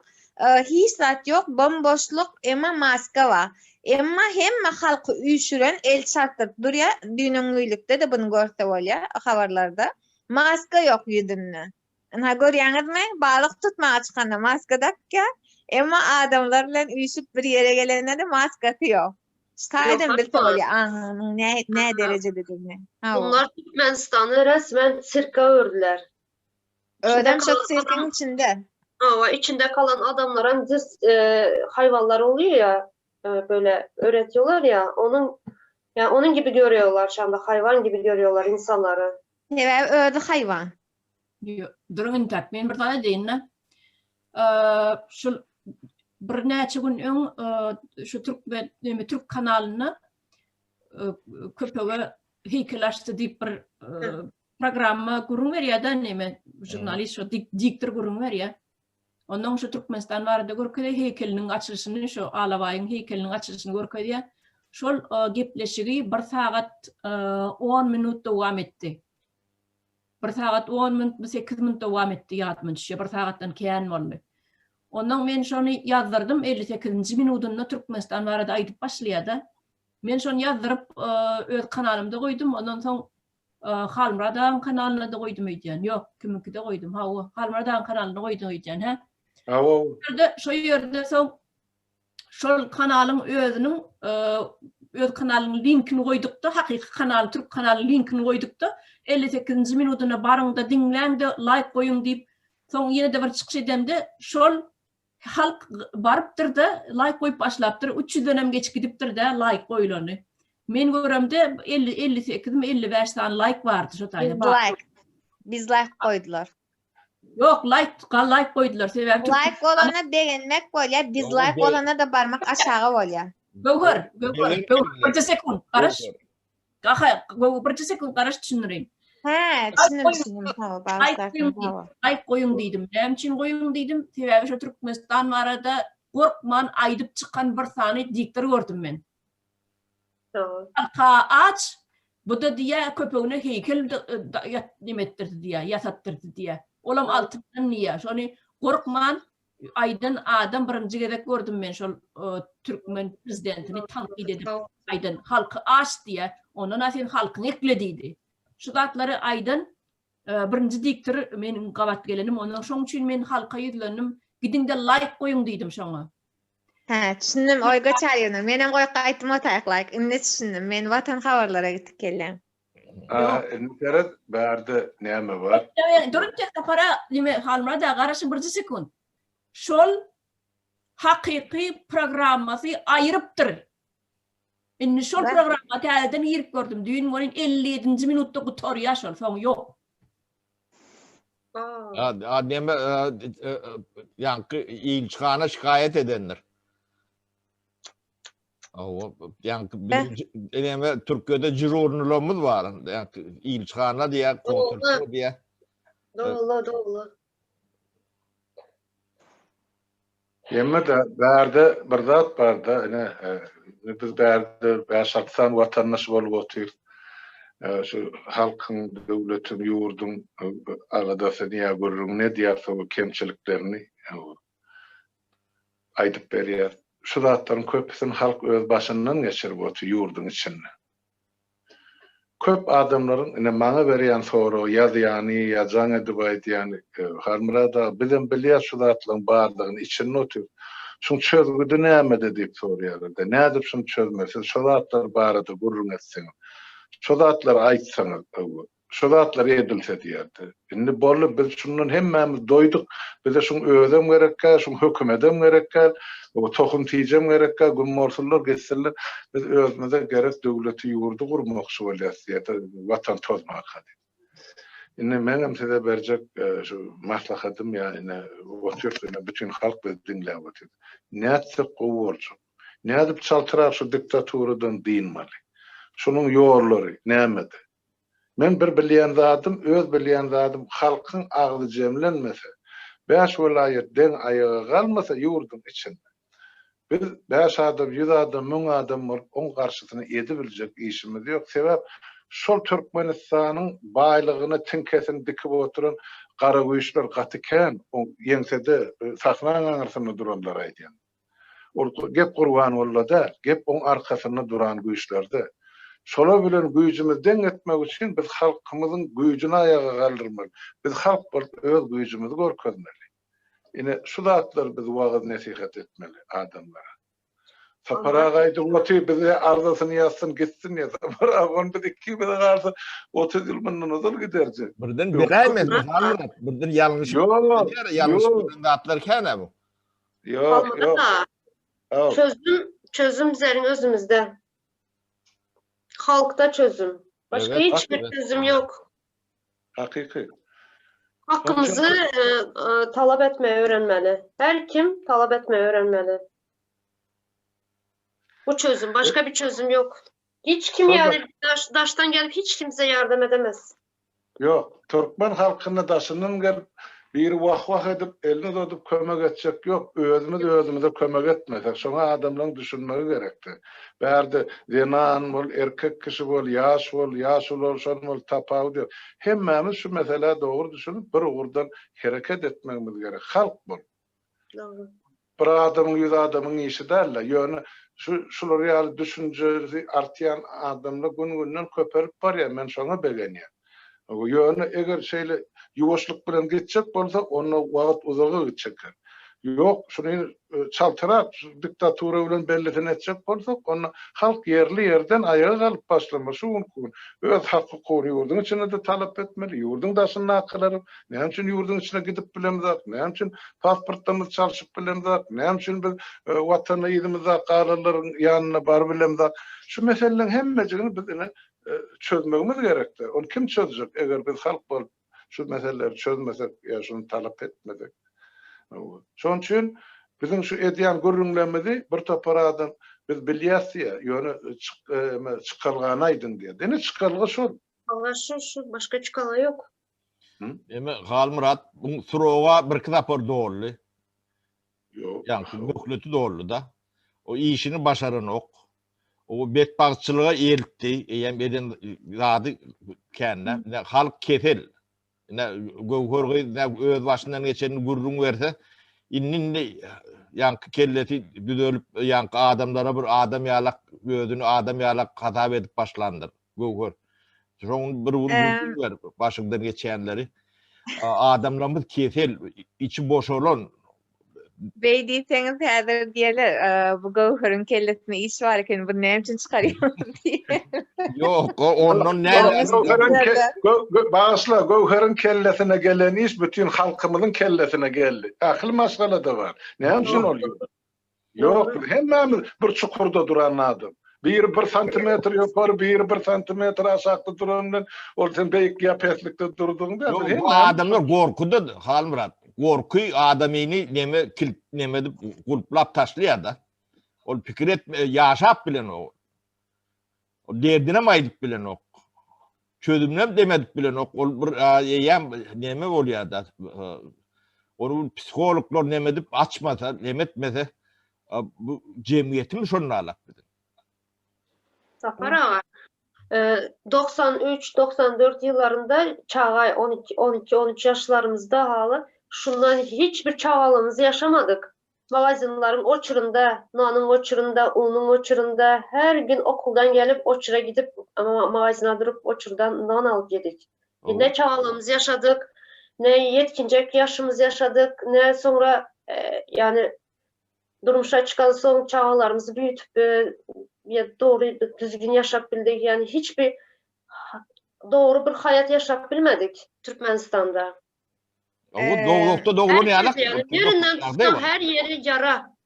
Hiç zat yok, bomboşluk, emma maska var. Emma hemme halkı üýşüren el çartyp durýar. Düýnüňlükde de bunu görse bolýar habarlarda. Maska yok ýüzünde. Ha görýäňizmi? Balyk tutmaga çykanda maska takýar. Emma adamlar bilen üýşüp bir ýere gelende de maskasy yok. Taýdan bilse bolýar. Ne derecede mi? Ha o. bunlar Türkmenistan'ı resmen sirka ördüler. Ödem kalan çok sirkin içinde. Ama içinde kalan adamlara hayvanlar oluyor ya, böyle öğretiyorlar ya, onun gibi görüyorlar şu anda, hayvan gibi görüyorlar insanları. Sebäbi ödü hayvan. durun tak. Men bir tane diýin. Şu bir näçe gün öň şu Türk kanalyny köpege heykelaşdy diýip bir programma gurun berýär da näme jurnalist şu diktor gurun berýär. Ondan şu Türkmenistan barada görkede heykeliniň açylyşyny şu Alabaýyň heykeliniň açylyşyny görkede şol gepleşigi 1 saat 10 minut dowam etdi. 1 saat 10 minut 8 minut dowam etdi ýatmynça 1 saatdan kän boldy. Ondan men şonu ýazdyrdım 58-nji minutunda Türkmenistan barada aýdyp başlaýardy. Men şonu ýazdyryp öz kanalymda goýdum. Ondan soň Halmradan kanalyna da goýdum eýdýän. Ýok, kiminkide goýdum. Ha, o Halmradan kanalyna goýdum eýdýän, ha. Şo ýerde soň şol kanalyň özüniň öz kanalynyň linkini goýduk da, hakyky kanal, Türk kanalynyň linkini goýduk da 58-nji minutuna barıňda diňläňde, like goýuň diýip, soň ýene de bir çykyş edende şol halk barıptır da like koyup başlaptır. 3 dönem geç gidiptir da like koyulanı. Men göremde 58 mi 55 tane like vardı şu tayda. Biz like koydular. Yok like koydular. Sebep Like olana beğenmek bolýar, dislike olana da barmak aşağı bolýar. Göwür. Bir sekund. Garaş. Bir sekund garaş düşünüreyim. He, düşündüm. Tamam, bağışlarım. Like koyun dedim. Hem için koyun dedim. Sebep şu Türkmenistan arada korkman aydıp çıkan bir tane diktir gördüm ben. Halka aç. Bu da diye köpeğine heykel demettirdi diye, yasattırdı diye. Olam altından niye? Şonu korkman aydın adam birinci gerek gördüm ben şu Türkmen prezidentini tanqid edip aydın halkı aç diye. Ondan asin halkını eklediydi. Şu zatları aydın birinci diktir menin qabat gelenim. Ondan şoň üçin men halka ýüzlenim. Gidin de like koyun dedim şoňa. He, düşündüm. Oyga çağırıyorum. Menem koy qaytym otayk like. Inde düşündüm. Men Vatan habarlara gitip geldim. Enteres bärde näme bar? Durun tekrar para nime halmara da garaşın bir sekund. Şol hakiki programması ayırıptır. Inni şol programma täzeden ýerip gördüm. Düýün boyun 57-nji minutda gutar ýaşar, soň ýok. Näme ýanky ilçhana şikayet edenler. Ýanky näme Türkiýede jurornularymyz bar. Ýanky ilçhana diýä, konsul diýä. Doğru. Yemme de bärde bir zat bar da, biz bärde 5-6 watandaş bolup otyr. Şu halkyň, döwletin, ýurdun agadasy niýe görürüň, ne diýerse bu kemçiliklerini aýdyp berýär. Şu zatlaryň köpüsini halk öz başyndan geçirip otyr ýurdun içinde. Köp adamlaryň maňa berýän soraw ýazýany, ýajan edip aýdýany, harmyrada bilen bilýär şu zatlaryň bardygyny içinde otyr. Şuň çözgüdi näme diýip soraýar. Nädip şuň çözmesi, şu zatlar barada gurrun etseň. Şu zatlar aýtsaňyz, şu zatlar edilse diýerdi. Indi bolup biz şundan hemmemiz doýduk. Bize şuň özüm gerekkä, şuň hökümetem gerekkä, o tohum tijem gerekkä, gümorsullar geçseler, biz özümize gerek döwleti ýurdu gurmakçy bolýar diýip watan tozmak hadi. Indi menem size berjek şu maslahatym ýa-ni oturýan bütün halk bizi dinläp otyr. Näçe gowurjak. Nädip çaltyrak şu diktaturadan diýinmeli. Şunun ýollary nämede? Men bir bilýän zatym, öz bilýän zatym halkyň agly jemlenmese, 5 welaýetden aýaga galmasa ýurdun içinde. Biz 5 adam, 100 adam, 1000 adam on garşysyna edip biljek işimiz ýok. Sebäp şol Türkmenistanyň baýlygyny tinkesin dikip oturan gara güýçler gatyken, o ýeňsede saklan aňyrsyny duranlar aýdýan. Gep Gurban bollada, gep on arkasyna duran güýçlerde. Şola bilen güýjümizden etmek üçin biz halkymyzyň güýjüni aýaga galdyrmaly. Biz halk öz güýjümizi görkezmeli. Ine şu zatlar biz wagt nasihat etmeli adamlara. Sapara gaýdyp otyr bize arzasyny ýazsyn gitsin ýa. Sapara on biz 2 ýyl garsa 30 ýyl mundan uzak giderji. Birden beräýmez, birden ýalňyş. Ýalňyş zatlar käne bu. Ýok. Çözüm bizlerin özümüzde. Halkta çözüm. Başka Evet, hiçbir çözüm yok. Hakiki. Hakkımızı talep etmeyi öğrenmeli. Her kim talep etmeyi öğrenmeli. Bu çözüm. Başka bir çözüm yok. Hiç kim yani daştan gelip hiç kimse yardım edemez. Yok. Türkmen halkyna daşyndan gelip bir wah edip elini tutup kömek etjek yok. Özümüze kömek etmesek. Şoňa adamlaryň düşünmegi gerekdi. Bärde zenan bol, erkek kişi bol, ýaş bol, ýaşul bolşan bol, tapaw diýip. Hemmemiz şu mesele dogry düşünüp bir urdan hereket etmegimiz gerek. Halk bol. Doğru. Bir adamyň 100 adamyň işi däl. Ýöne şular ýaly düşünjesi artýan adamlar gün-günden köperip barýar. Men şoňa begenýär. Ýöne eger şeýle ýuwaşlyk bilen gitjek bolsa, onu wagt uzaga gitjek. Yok, şunu çaltıra diktatura bilen belletini etjek bolsak, onu halk yerli yerden ayağa kalıp başlaması mümkün. Öz hakkı koru yurdun içine de talep etmeli. Yurdun daşını akılarım. Ne için yurdun içine gidip bilemizak? Ne için pasportlarımız çalışıp bilemizak? Ne için biz vatanı yedimizak, ağrıların yanına bar bilemizak? Şu meselelerin hemmecini biz çözmemiz gerektir. Onu kim çözecek? Eğer biz halk bol şu meseleleri çözmesek ya şunu talep etmedik. Şoň üçin bizim şu edýän görünlemedi bir toparadan biz bilýäs ýöne çykalganaydın diye. Dene çykalga şol. Allah şu başka çıkala yok. Eme Galmurat bu suroga bir kitapor doğru. Yok. Yani mühleti doğru da. O işini başaran ok. O betbagçılığa eltdi. Ýem eden zady kendine. Ne halk kefel. Ne gowhorgy ne öz başyndan geçeni gurrun berse inni yankı kelleti düdölüp yankı adamlara bir adam ýalak özüni adam ýalak hatap edip başlandyr. Gowhor. Şoň bir ber başyndan geçenleri. Adamlarımız kefel, içi boş olan. Bey diýseniz häzir diýerler, bu gowhurun kellesine iş var eken bu näme üçin çykarýar diye. Yok, onun ne? Bağışla, Gowher'in kellesine gelen iş bütün halkımızın kellesine geldi. Akıl masgala da var. Ne için oluyor? Yok, hemmemiz bir çukurda duran adam. Bir santimetre yukarı, bir santimetre aşağıda duranlar, orada beyik yapeslikte durduğunda. Yok, bu adamlar korkudu, Halmurat. Korkuy adamini neme kulplap taşlıyor da. O pikir etme, yaşap bilen o. O derdine maydık bilen o. Çözümlem demedik bilen o. O bir neme oluyor da. Onu psikologlar nemedip açmasa, nemetmese bu cemiyetimi şonuna alak bilen. Safar ağa. 93-94 yıllarında Çağay 12-13 yaşlarımızda halı şundan hiçbir çağalımız yaşamadık. Magazinlerin oçurunda, nanın oçurunda, unun oçurunda her gün okuldan gelip oçura gidip magazine durup oçurdan nan alıp yedik. Ne çağalımız yaşadık, ne yetkincek yaşımız yaşadık, ne sonra yani durmuşa çıkan son çağalarımızı büyütüp doğru düzgün yaşap bildik. Yani hiçbir doğru bir hayat yaşap bilmedik Türkmenistan'da. O doğrulukta doğru ne alak? Yerinden tutan her yeri yara.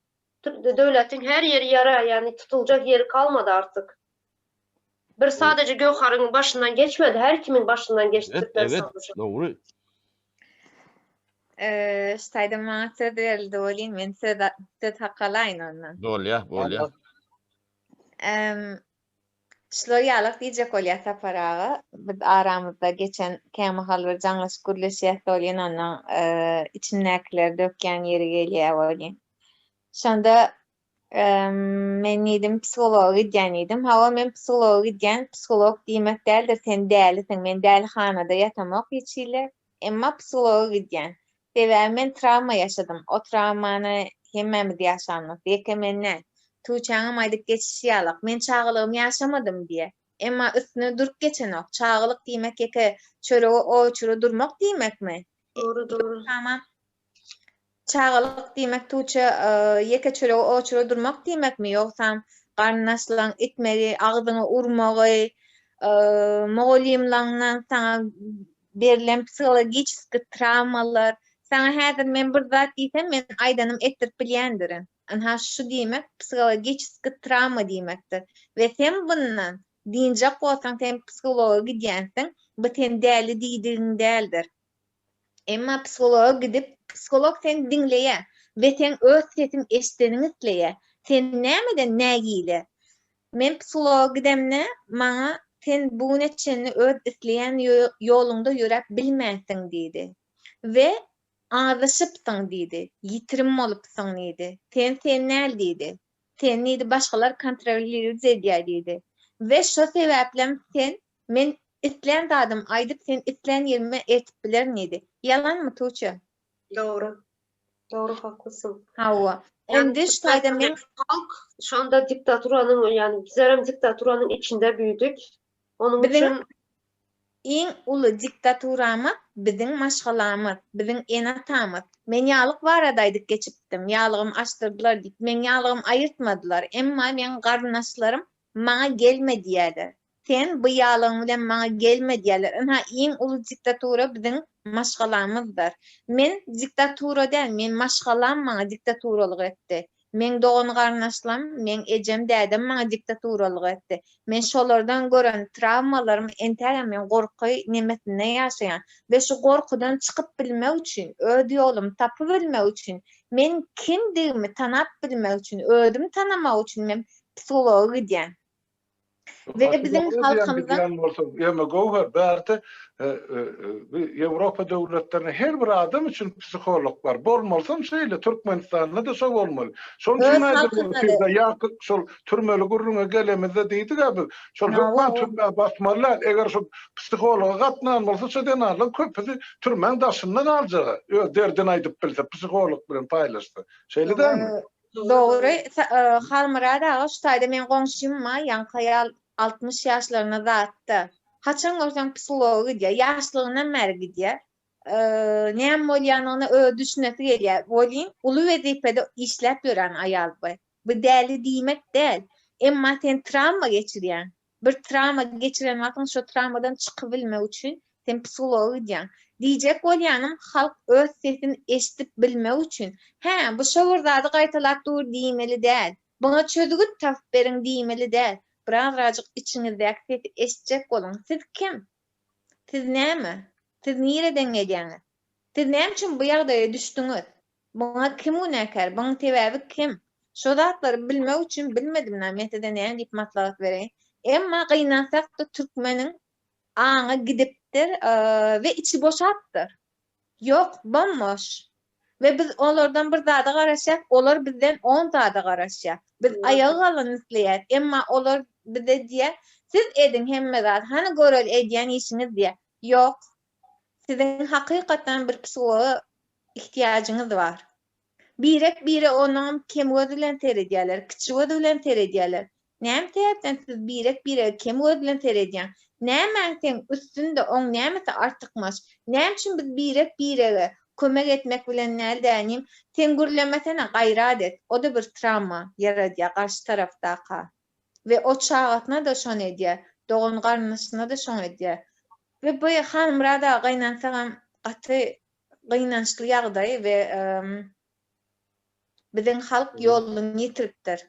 Devletin her yeri yara. Yani tutulacak yeri kalmadı artık. Bir sadece Gowhar'ın başından geçmedi. Her kimin başından geçti Türkmenistan'da. Evet, doğru. Ştaýda maňa söz berildi bolýan, men söz hakalaýyn ondan. Bolýa. Şular ýalyk diýjek bolýar Safar ağa. Biz aramyzda geçen kämahal bir jaňlaşyk gürleşýär bolýan ondan içindekiler dökýän ýeri gelýär bolýan. Şonda men nidim psikolog idýän idim. Hawa men psikolog idýän, psikolog diýmek däldir, sen dälisin, men dälhanada ýatamak hiçile, emma psikolog idýän. Sebäbi men travma yaşadım. O travmany hemmemiz ýaşandyk. Diýeke menne tuğçaňa maýdyk geçişi ýalak. Men çağılygym ýaşamadım diýe. Emma üstüne durup geçenok. Çağılık diýmek eke çöre o çöre durmak diýmekmi? Doğru. Tamam. Çağılık diýmek tuğça eke çöre o çöre durmak diýmekmi? Ýoksa garnaşlaň itmeli, agzyňa urmagy, mogolyumlaňdan saňa berilen psikologik travmalar. Sana häzir men bir zat diýsem, men aýdanym etdirip bilýändirin. Anha şu diýmek psikologik travma diýmekdir. Ve sen bundan diýinjek bolsaň, sen psikologa gidýänsiň, bu sen däli diýdigiň däldir. Emma psikologa gidip, psikolog sen diňleýär ve sen öz sesini eşitdiňi isleýär. Sen nämeden nägile? Men psikologa gidemne, maňa sen bu neçeni öz isleýän ýolunda ýörep bilmäsiň diýdi. Ve ağlaşıpsın diýdi, ýitirim bolupsyň diýdi. Sen näl diýdi. Sen diýdi başgalar kontrolleri edýär diýdi. Ve şo sebäplen sen men islen dadym aýdyp sen islen ýerime etip biler diýdi. Yalanmy Tuğçe? Doğru. Doğru, haklısın. Hawa. Endi ştaýda men halk şu anda diktaturanın, yani bizlerim diktaturanın içinde büyüdük. Onun Bizim için iň uly diktaturamy biziň maşgalamyz, biziň enatamyz. Men ýalyk baradaydyk geçipdim. Ýalygym açdyrdylar diýip, men ýalygym aýyrtmadylar. Emma men garnaşlarym maňa gelmediýärler. Sen bu ýalygyň bilen maňa gelmediýärler. Ha, iň uly diktatura biziň maşgalamyzdyr. Men diktatura däl, men maşgalam maňa diktaturalyk etdi. Men doğan garnaşlam, men ejem dädem maňa diktaturalyk etdi. Men şolardan gören travmalarym entägem men gorky nemetine ýaşaýan we şu gorkudan çykyp bilmek üçin, öýdi ýolum tapyp bilmek üçin, men kimdigimi tanap bilmek üçin, öýdüm tanamak üçin men psihologa gidýän. Ve bizim halkımızda Yeme Gowher bärde Ýewropa döwletlerine her bir adam için psikolog bar. Bolmasam şeýle Türkmenistanda da şol bolmaly. Şol üçin aýdyk ýaky şol türmeli gurruna gelemizde diýdik abi. Şol hökümet türme basmalar eger şol psikologa gatnan bolsa şeýden alan köpüsi türmen daşyndan aljaga. Derden aýdyp bilse psikolog bilen paýlaşdy. Şeýle dämi? Doğru. Halmyrada ştaýda men goňşymma ýankaýal 60 ýaşlaryna zatdy. Haçan görsen psihologa gidýär, ýaşlygyna mer gidýär. Näme bolýanyny düşünesi gelýär. Bolýan uly wezipede işläp ýören aýal bu. Bu däli diýmek däl. Emma sen travma geçirýän. Bir travma geçiren wagtyň şo travmadan çykyp bilmek üçin sen psihologa gidýän. Diýjek bolýanym halk öz sesini eşitip bilmek üçin, bu şowurzady gaýtalap dur diýmeli däl. Buna çözgüt tap beriň diýmeli däl. Birazcık içinizdeki sesi eşitjek bolun. Siz kim? Siz näme? Siz nereden gelýäňiz? Siz näme üçin bu ýagdaýa düşdüňiz? Buna kim günäkär? Buna sebäbi kim? Şo zatlary bilmek üçin bilmedim näme näme diýip maslahat bereyim. Emma gynansak da türkmeniň aňa gidipdir ve içi boşapdyr. Yok, bomboş. Ve biz onlardan bir zada garaşak, olar bizden 10 zada garaşak. Biz ayağı alan izleýär. Emma olar bize diýär, siz edin hemme zat, hani görel edýän işiniz diýär. Yok. Sizin hakykatdan bir psihologa ihtiýaçyňyz var. Birek biri onun kim bilen teredýärler, kiçi bilen teredýärler. Näme täpden siz birek biri kim bilen teredýän? Näme sen üstünde on näme artykmaş? Näme üçin biz birek birege kömek etmek bilen näldänim? Sen gürlemesene gaýrat et. O da bir travma yaradýar karşı taraftaka. Ve o çağatna da şon edýär. Doğan garnaşyna da şon edýär. Ve bu hanmyrada gaýnansagam gaty gaýnançly ýagdaý we biziň halk ýoluny ýitiripdir.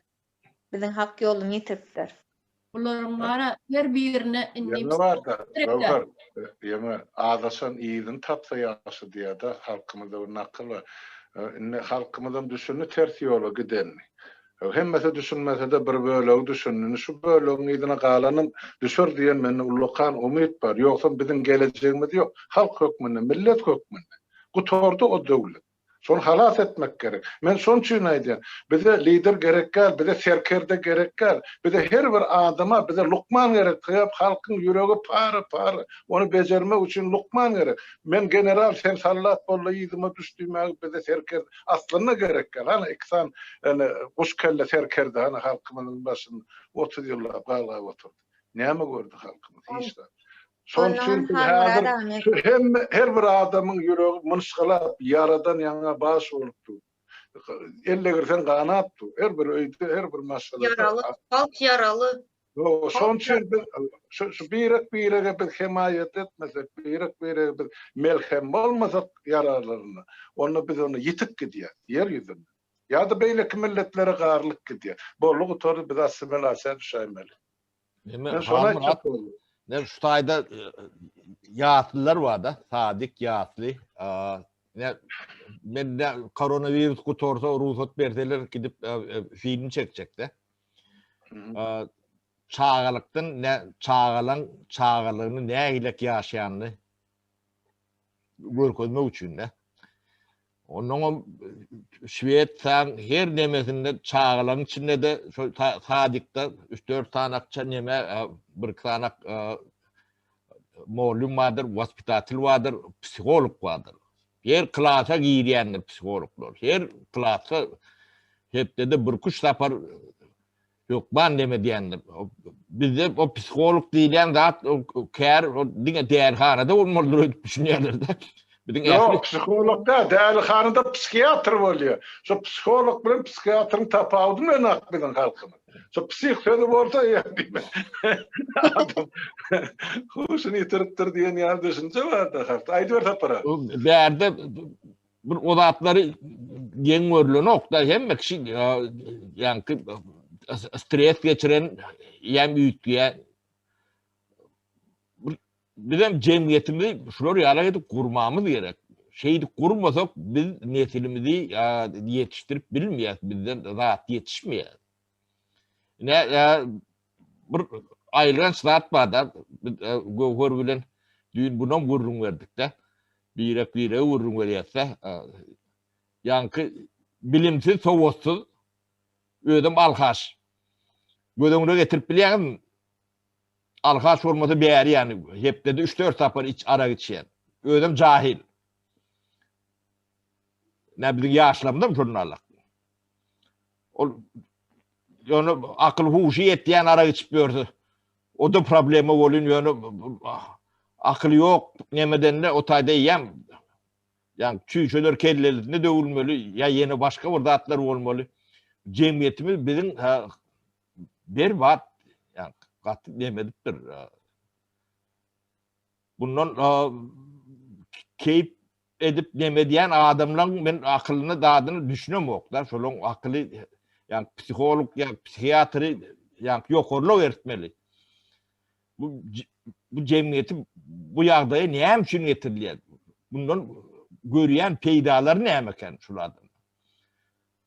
Biziň halk ýoluny ýitiripdir. Olaryň bara her birine Ýene bar da, Gowher, ýene adaşan ýylyň tapsa ýaşy diýär da halkymyzda bir nakyl bar. Halkymyzdan düşünni ters ýola gidenni. Hemmese düşünmese de bir bölegi düşünni. Şu bölegin ýylyna galanym düşür diýen meni ulukan umyt bar. Ýoksa biziň geleceğimiz ýok. Halk hökmüne, millet hökmüne. Gutordy o döwlet. Şonu halas etmek gerek. Men şon üçin aýdýan. Bize lider gerek gel, bize serkerde gerek gel. Bize her bir adama bize lukman gerek. Halkyň ýüregi pary. Onu bejermek üçin lukman gerek. Men general sen sallat bolla ýyzyma düşdüme bize serker aslyna gerek gel. Hani iksan guş kelle serkerde hani halkymyzyň başynda 30 ýyllap galga oturdy. Näme gördü halkymyz? Hiç de. Son çünkü her bir adamın yüreği mınşgalap, yaradan yana baş olupdu. Elle girsen kanatdı. Her bir öýde, her bir maşgalap. Yaralı, halk yaralı. Son için şu birek bir himayet etmesek, birek bir melhem olmasak yaralarına, onu yitik gidiyor, yeryüzünde. Ya da beýleki milletlere garlyk gidiyor. Bolluk toru biz assimilasyon düşäýmeli. Ben şona çapolum. Ne şu tayda ýatlylar var da, sadik ýatly. Men de koronavirus gutorsa ruhsat berseler gidip film çekjekde. Çağalykdan ne çağalygyny nähilek ýaşaýanly görkezmek üçin de. Onun Şwedsan her nemesinde çağalyň içinde de şu sadikda 3-4 tanakça neme bir tanak molum vardır, hospitatil vardır, psikolog vardır. Her klasa girýändir psikologlar. Her klasa hepde de bir kuş tapar Yok ben deme diyendir. Bizde o psikolog diyen zat o kär o dinge değerhanada olmalıdır düşünüyorlar da. Bizim Yok, psikolog da değerhanada psikiyatr oluyor. Şu psikolog bilen psikiyatrın tapawdy men akbydan halkyny. Şu psiholoji bolsa ya diýme. Adam huşuny ýitiripdir diýen ýa düşünje bar da halk. Aýdyber tapara. Berde bir odatları yen görülen nokta hem kişi yani stres geçiren yem büyütüye bizim cemiyetimizi şular yalayıp kurmamız gerek. Şeydi kurmasak biz nesilimizi yetiştirip bilmeyiz. Bizden rahat yetişmeyiz. Ne bir ayrılan saat vardı. Gövher bilen düğün buna vurun verdik de. Bir vurun veriyse yankı bilimsiz, soğutsuz ödüm alkaş. Gözümü getirip bileğim alkaş olması beri yani. Hep dedi 3-4 sapar iç ara geçiyen. Ödüm cahil. Ne bizim yaşlamda mı şunlarla? Yani akıl huşu yettiyen ara geçip gördü. O da problemi oluyor. Yani akıl yok. Nemeden de o tayda yiyem. Yani çüyçöler kellelerinde dövülmeli. Ya yeni başka vurdatlar olmalı. Cemiyetimiz bizim berbat. Yani katı demediktir. Bundan keyif edip demediyen adamların ben akılını dağdığını düşünüyorum oklar. Şolun akıllı yani psikolog yani psikiyatri yani yok orlu öğretmeli. Bu cemiyeti bu yağdaya ne hem için getiriliyor? Bundan görüyen peydaları ne hem eken şulardan.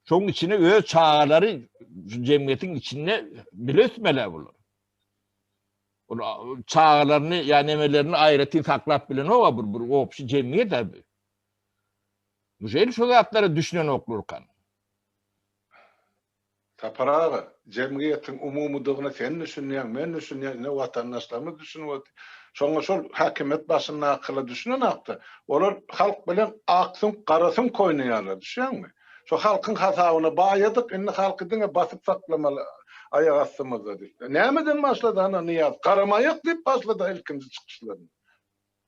Çoğun içine öz çağları cemiyetin içine bile üstmeler bulur. Çağlarını yani emelerini ayrıtın saklap bilen o var bu opsi cemiyet tabi. Bu şeyli şu zatları düşünen okulurken. Taparağı, cemiyetin umumuduğuna sen düşünüyorsun, ben düşünüyorum, ne vatandaşlarımız düşünüyor. Sonra şol hakimet başına akılla düşünen aktı. Olur halk bilen aksın, karasın koynuyorlar, düşünüyor musun? Şu halkın hasabını bağladık, inni halkı dine basıp saklamalı ayak astımızda değil. Nemeden başladı ana niyaz? Karamayak deyip başladı ilkinci çıkışlarını.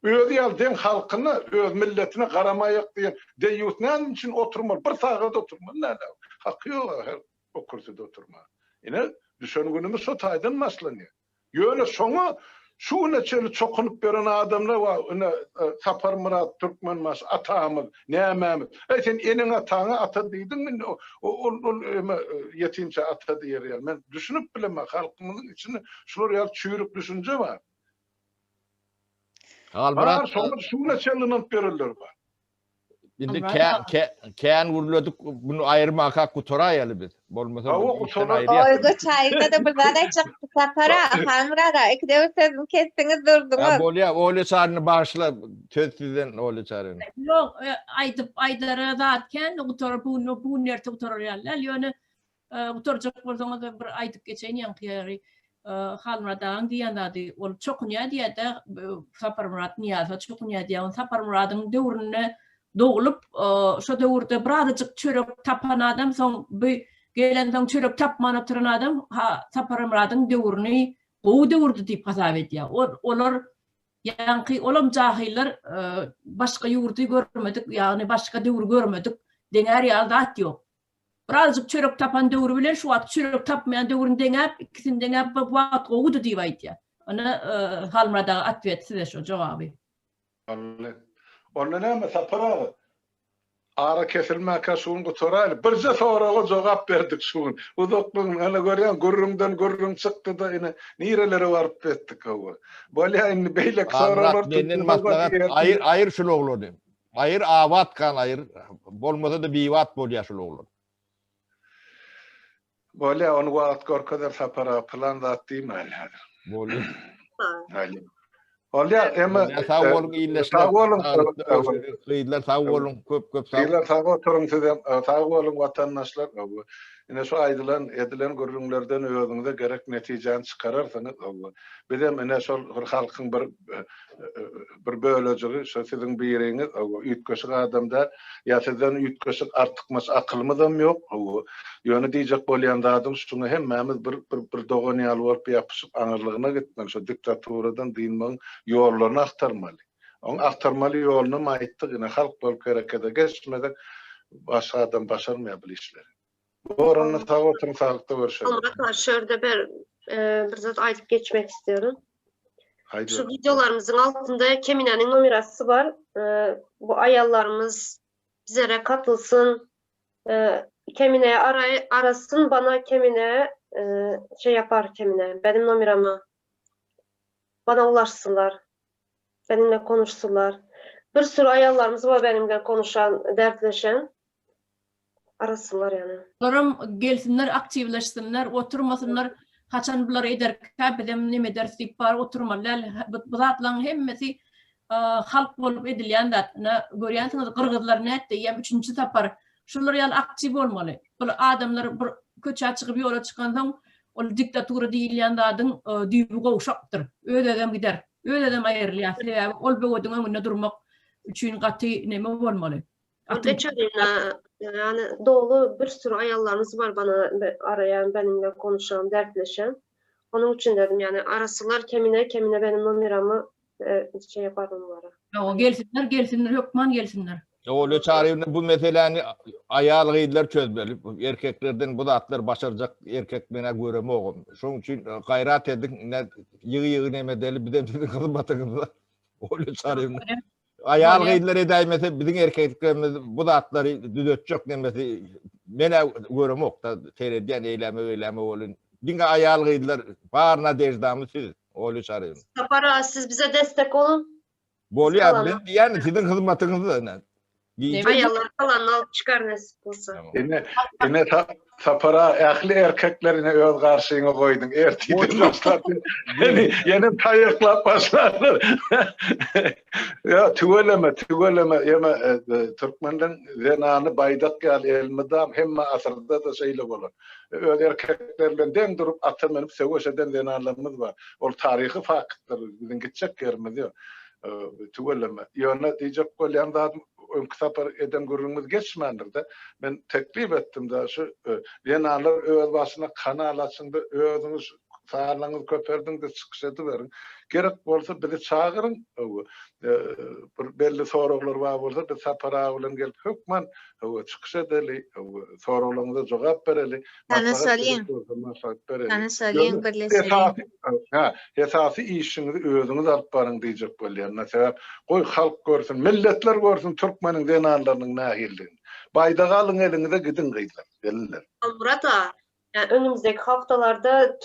Öz yalden halkını, öz milletine karamayak diyen deyyutnen için oturmalı, bir sağda oturmalı. Ne? Hakkı yok o kürsüde oturma. Yine düşen günümüz so taydan başlanıyor. Yöne sonu şu neçeli çokunup veren adamlar var. Sapar Murat, Türkmen Mas, atağımız, nememiz. Sen enin atağına ata deydin mi? O yetimse ata diyer yani. Ben düşünüp bileme halkımızın içinde şuraya çürük düşünce var. Var sonra şu neçelinin verirler var. Şimdi kean vuruluyorduk bunu ayırmak hakkı torayalı biz. Oyga çayda da burada çıktı sapara hamrara ikide sözüm kestiniz durdunuz. Öyle çağrını başla söz sizden öyle çağrını. Yok aydara zatken utor bu nerte utorayalar yani utoracak olduğunda bir aydık geçen yankıyarı halmradan diyen adı ol çok niye diye de Sapar Murat niye çok niye diye Sapar Murat'ın dövründe doğulup şu dövrde birazcık çörek tapan adam son bir gelenden çörek tapmanıp duran adam Sapar Murat'ın dövrünü o dövrde deyip hasap ediyor. Onlar yankı olam cahiller başka yurdu görmedik yani başka dövr görmedik dener yalda at yok. Birazcık çörek tapan dövrü bilen şu at çörek tapmayan dövrün denep ikisini denep vaat oğudu diye aytıyor. Ona halmada atvet size şu cevabı. Onun ne sapara ara kesilmeka şuun kutoraylı. Birce sorağa cevap verdik şuun. Uzaklığı ana görüyen gurrumdan çıktı da yine nerelere varıp ettik o. Böyle yani beylek soralar tuttu. Ayır şunu oğlu. Ayır avat kan ayır. Bolmasa da bir vat bol yaşıl oğlu. Böyle onu vaat kadar sapara plan da attım hala. Böyle. Hali. Olya emma Sağ olun, iyileşler. sağ olun. Kıyılar sağ olun, köp sağ olun. Diler sağ oturun sizem, sağ olun vatandaşlar. Ine şu aydılan edilen görünümlerden özüňize gerek netijeni çıkararsanız, bizim ine şol halkyň bir bölejigi, şu siziň biriňiz, üýtgeşik adamda, ya sizden üýtgeşik artykmaz akylymyzam ýok. Ýöne diýjek bolýan zadym şunu hemmemiz bir dogan ýaly bolup ýapyşyp aňyrlygyna gitmek, şu diktaturadan diýilmeň ýollaryny aktarmaly. Oň aktarmaly ýoluna maýtdyk, ine halk bolup gerekede geçmeden başga adam başarmaýar bu işleri. Bu oranı sağ oturun, sağlıkta görüşelim. Onlara şöyle bir zat aytıp geçmek istiyorum. Haydi. Şu videolarımızın altında Kemine'nin numarası var. Bu ayallarımız bizlere katılsın. Kemine'ye arasın, bana Kemine şey yapar Kemine. Benim numaramı bana ulaşsınlar. Benimle konuşsunlar. Bir sürü ayallarımız var benimle konuşan, dertleşen. Arasınlar yani. Onlarım gelsinler, aktivleşsinler, oturmasınlar. Haçan bular eder, kabedem neme dersip var, oturmalar. Bu zatlan hemmesi halk bolup edilýän dat. Görýänsiňiz, Kırgızlar näde ýa üçünçi tapar. Şular ýaly aktiv bolmaly. Bu adamlar bir köçe çykyp ýola çykandan, ol diktatura diýilýän dadyň düýbi gowşakdyr. Öz adam gider. Öz adam aýrylýar. Ol begodyň öňünde durmak üçin gaty neme bolmaly. Yani dolu bir sürü ayallarımız var bana arayan, benimle konuşan, dertleşen. Onun için dedim yani arasılar Kemine benim numaramı şey yapar onlara. Gelsinler, yokman gelsinler. Öyle çağırıyor, bu meseleni ayal gıydılar çözmeli. Erkeklerden bu da atlar başaracak erkek bana göreme oğum. Şunun için gayret edin, yığı nemedeli bir de sizin kızmatınızda. Öyle çağırıyor. Ayal gıydılar edaymese bizim erkeklerimiz bu da atları düzeltecek demesi bana göreme oğum. Seyrediyen eyleme olun. Dinle ayal gıydılar bağırına dejdamı siz. Öyle çağırıyor. Sapara siz bize destek olun. Bolya yani sizin hizmetinizi Ayallar falan alıp çıkar nasip olsa. Yine sapara ahli erkeklerine öz karşıyına koydun. Ertiyden başladın. Yine tayıklap başladın. Ya tüveleme. Yema Türkmen'den zenanı baydak gel elmidam hemme asırda da şeyle olur. Öz erkeklerle den durup atılmanıp sevoş eden zenanlarımız var. O tarihi fakıttır. Bizim gidecek yerimiz yok. Tüveleme. Yöne diyecek kolyan da önküsapar eden görünümüz geçmendir de ben teklif ettim da şu yenalar öz başına kanal açın da özünüz sağlarınızı köperdin de çıkış ediverin. Gerek olsa bizi çağırın. Belli sorular var olsa bir sapara olan gelip hükmen çıkış edeli. Sorularınıza cevap vereli. Sana söyleyeyim birleşelim. Esası işinizi özünüz alıp barın diyecek bolýan. Mesela koy halk görsün, milletler görsün Türkmenin zenarlarının nahilliğini. Baydağalın elinize gidin gıydılar. Gelirler. Murat ağa, yani önümüzdeki haftalarda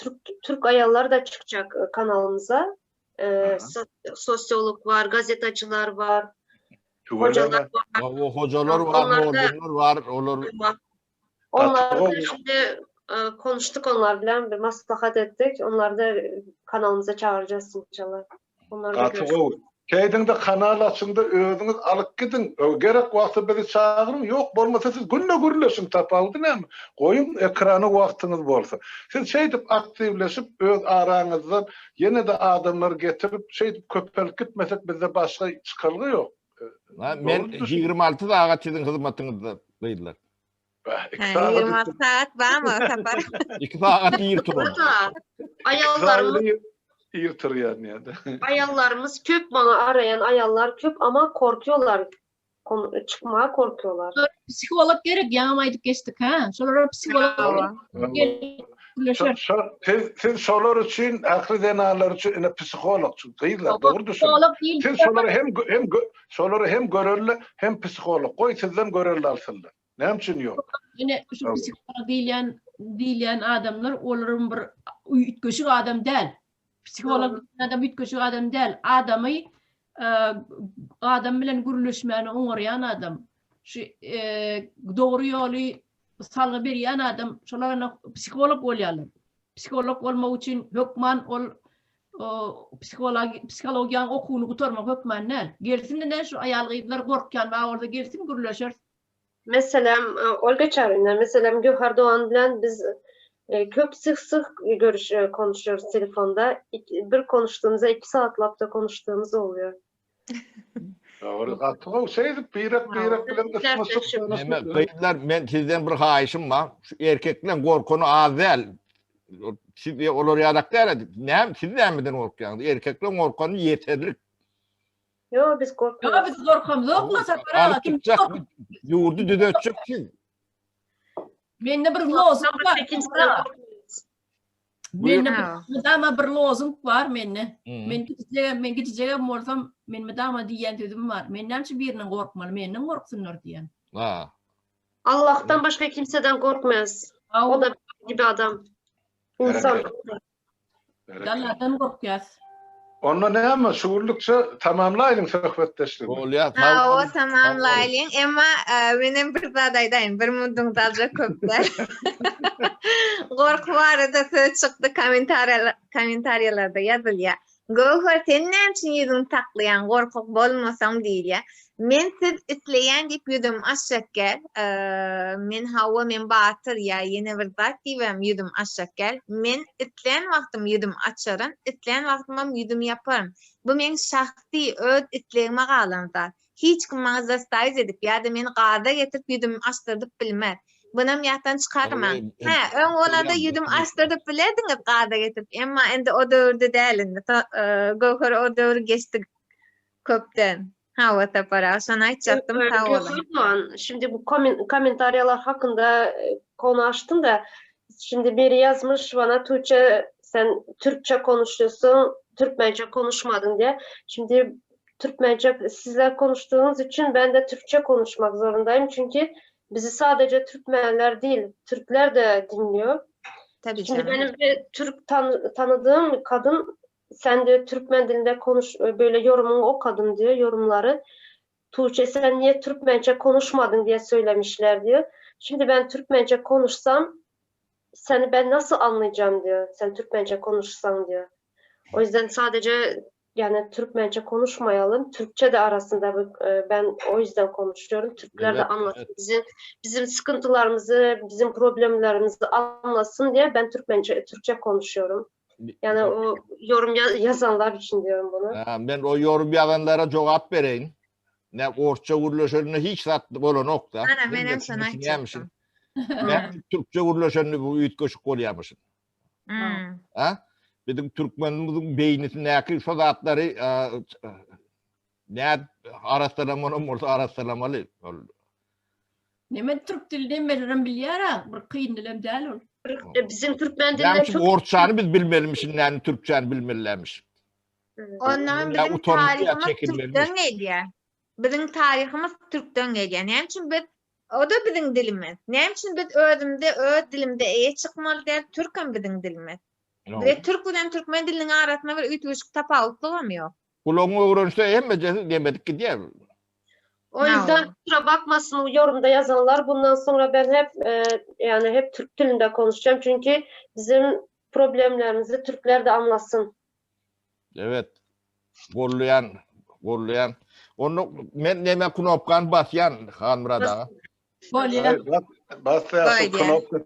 Türk ayalları da çıkacak kanalımıza. Sosyolog var, gazeteciler var, hocalar var. Hocalar var, oğullar var. Onlar da şimdi konuştuk onlarla, bir maslahat ettik. Onları da kanalımıza çağıracağız inşallah. Onları da görüşürüz. Keydinde kanal açında özünüz alıp gidin. Gerek vakti bizi çağırın. Yok bolmasa siz günle gürleşin tapaldın hem. Koyun ekranı vaktiniz bolsa. Siz şeydip aktivleşip öz aranızdan yine de adamlar getirip şeydip köpelip gitmesek bize başka çıkarlığı yok. Ben 26 saat sizin hizmetinizde kıydılar. 26 saat var mı Sapara? 2 saat yırtılır. Yırtır yani. Ayallarımız köp, bana arayan ayallar köp ama korkuyorlar. Çıkmaya korkuyorlar. Psikolog gerek yamaydık geçtik ha. Sonra psikolog Siz sorular için, aklı zenalar için psikolog kıydılar. Doğru düşün. Siz soruları hem görürler hem psikolog. Koy sizden görürler alsınlar. Ne için yok? Yine şu psikolog diýilýän adamlar olaryň bir üýtgeşik adam däl. Psikolog adam üýtgeşik adam däl. Adam bilen gürleşmäni oňarýan adam. Şu dogry ýoly salgy berýän adam şolara psikolog bolýarlar. Psikolog bolmak üçin hökman ol psikologiýanyň okuwyny gutarmak hökmen näl. Gersin de şu ayal gyýdylar gorkýan we orada gersin gürleşer. Mesela Olga Çarina, mesela Gökhan Doğan bilen biz köp sık konuşuyoruz telefonda. Bir konuştuğumuzda 2 saat lapta konuştuğumuz oluyor. Doğru. Gatı şeydi birak bilen kısmı Näme gyýdylar, men sizden bir haýyşym bar. Şu erkekler gorkony az däl. Siz olar ýadaklar, näme siz nämeden gorkýaňyz? Erkekler gorkony ýeterlik. Yo biz Ya korkmuyoruz. biz gorkam zokla sapara. Ýurdu düdetjek siz. Mende bir lozung var. Kimseden korkmuyoruz. Mende Ha. dama bir lozung var mende. Hmm. Men gideceğim borsam men dama diýen sözüm var. Menden birinin gorkmaly, menden gorksunlar diýen. Ha. Allah'tan başka kimseden korkmaz. O da gibi adam. İnsan. Dallardan gorkýas. Onda näme şuurlukça tamamlaýyň söhbetdeşligi. Bolýar. Ha, o tamamlayın. Ama benim bir zadaydayım. Bir mundun dalca köpler. Korku var da söz çıktı komentaryalarda yazılıyor. Gökhan sen ne için yüzün taklayan korkuk bolmasam diýil ya. Men siz isleyen dip yüzüm aşak gel. Men hava men batır ya yeni bir zat diýem yüzüm aşak gel. Men isleyen wagtym yüzüm açarım. Isleyen wagtym yüzüm yaparım. Bu men şahsi öz isleýäme galan zat. Hiç kim maňa zastaýz edip ýa-da meni gaza getirip yüzüm açdyrdyp bilmez. Bunam ýatdan çykarman. Ha, öň bolanda yüzüm açdyrdyp bilerdiňiz gaza getirip. Emma endi o döwürde dälindi. Gökhan o döwür geçdi köpden. Hava tapara. Sana aýtjakdym ta olam. Gökhan, şimdi bu komentaryalar hakkında konu açtın da şimdi biri yazmış bana Tuğçe sen Türkçe konuşuyorsun, Türkmence konuşmadın diye. Şimdi Türkmence sizler konuştuğunuz için ben de Türkçe konuşmak zorundayım. Çünkü bizi sadece Türkmenler değil, Türkler de dinliyor. Tabii Şimdi canım. benim bir Türk tanıdığım kadın sen de Türkmen dilinde konuş böyle yorumun o kadın diyor yorumları. Tuğçe sen niye Türkmence konuşmadın diye söylemişler diyor. Şimdi ben Türkmence konuşsam seni ben nasıl anlayacağım diyor. Sen Türkmence konuşsan diyor. O yüzden sadece yani Türkmence konuşmayalım. Türkçe de arasında ben o yüzden konuşuyorum. Türkler de Evet, anlasın. evet. Bizim sıkıntılarımızı, bizim problemlerimizi anlasın diye ben Türkçe konuşuyorum. Yani o yorum yazanlar için diyorum bunu. Ben o yorum ýazanlara jogap bereýin. Ne orça gürleşenini hiç satdy bolanok da. Ana benim sana aýtjakdym. Ben Türkçe gürleşenini bu üýtgeşik bolýarmyşyn. Ha? Bizim Türkmenimizin beýnisi näki şu zatlary ne araşdyrmanym bolsa araşdyrmaly. Neme Türk dilinden beriren bilýär, bir kıyın dilim däl ol. Bizim Türkmen dilinde Yani çok... orçany biz bilmelimişin, näni Türkçäni bilmelilermiş. Ondan Ya bizim utanmış ya, tarihimiz çekinmemiş. Türk'ten gelýär. Bizim tarihimiz Türk'ten gelýär. Näme üçin biz o da bizim dilimiz. Näme üçin biz öz dilimde eýe çykmaly däl Türk'em bizim dilimiz. Ve Türk bilen Türkmen diliniň arasynda bir ütüşük tapawut bolamıyor. Kulağımı öğrense hemmece demedik ki diye. O yüzden kusura bakmasın o yorumda yazanlar. Bundan sonra ben hep yani hep Türk dilinde konuşacağım. Çünkü bizim problemlerimizi Türkler de anlasın. Evet. Gorlayan. Onu men neme knopkan basyan Hanmurada. Bolýar. Bas ya, Haydi. knopka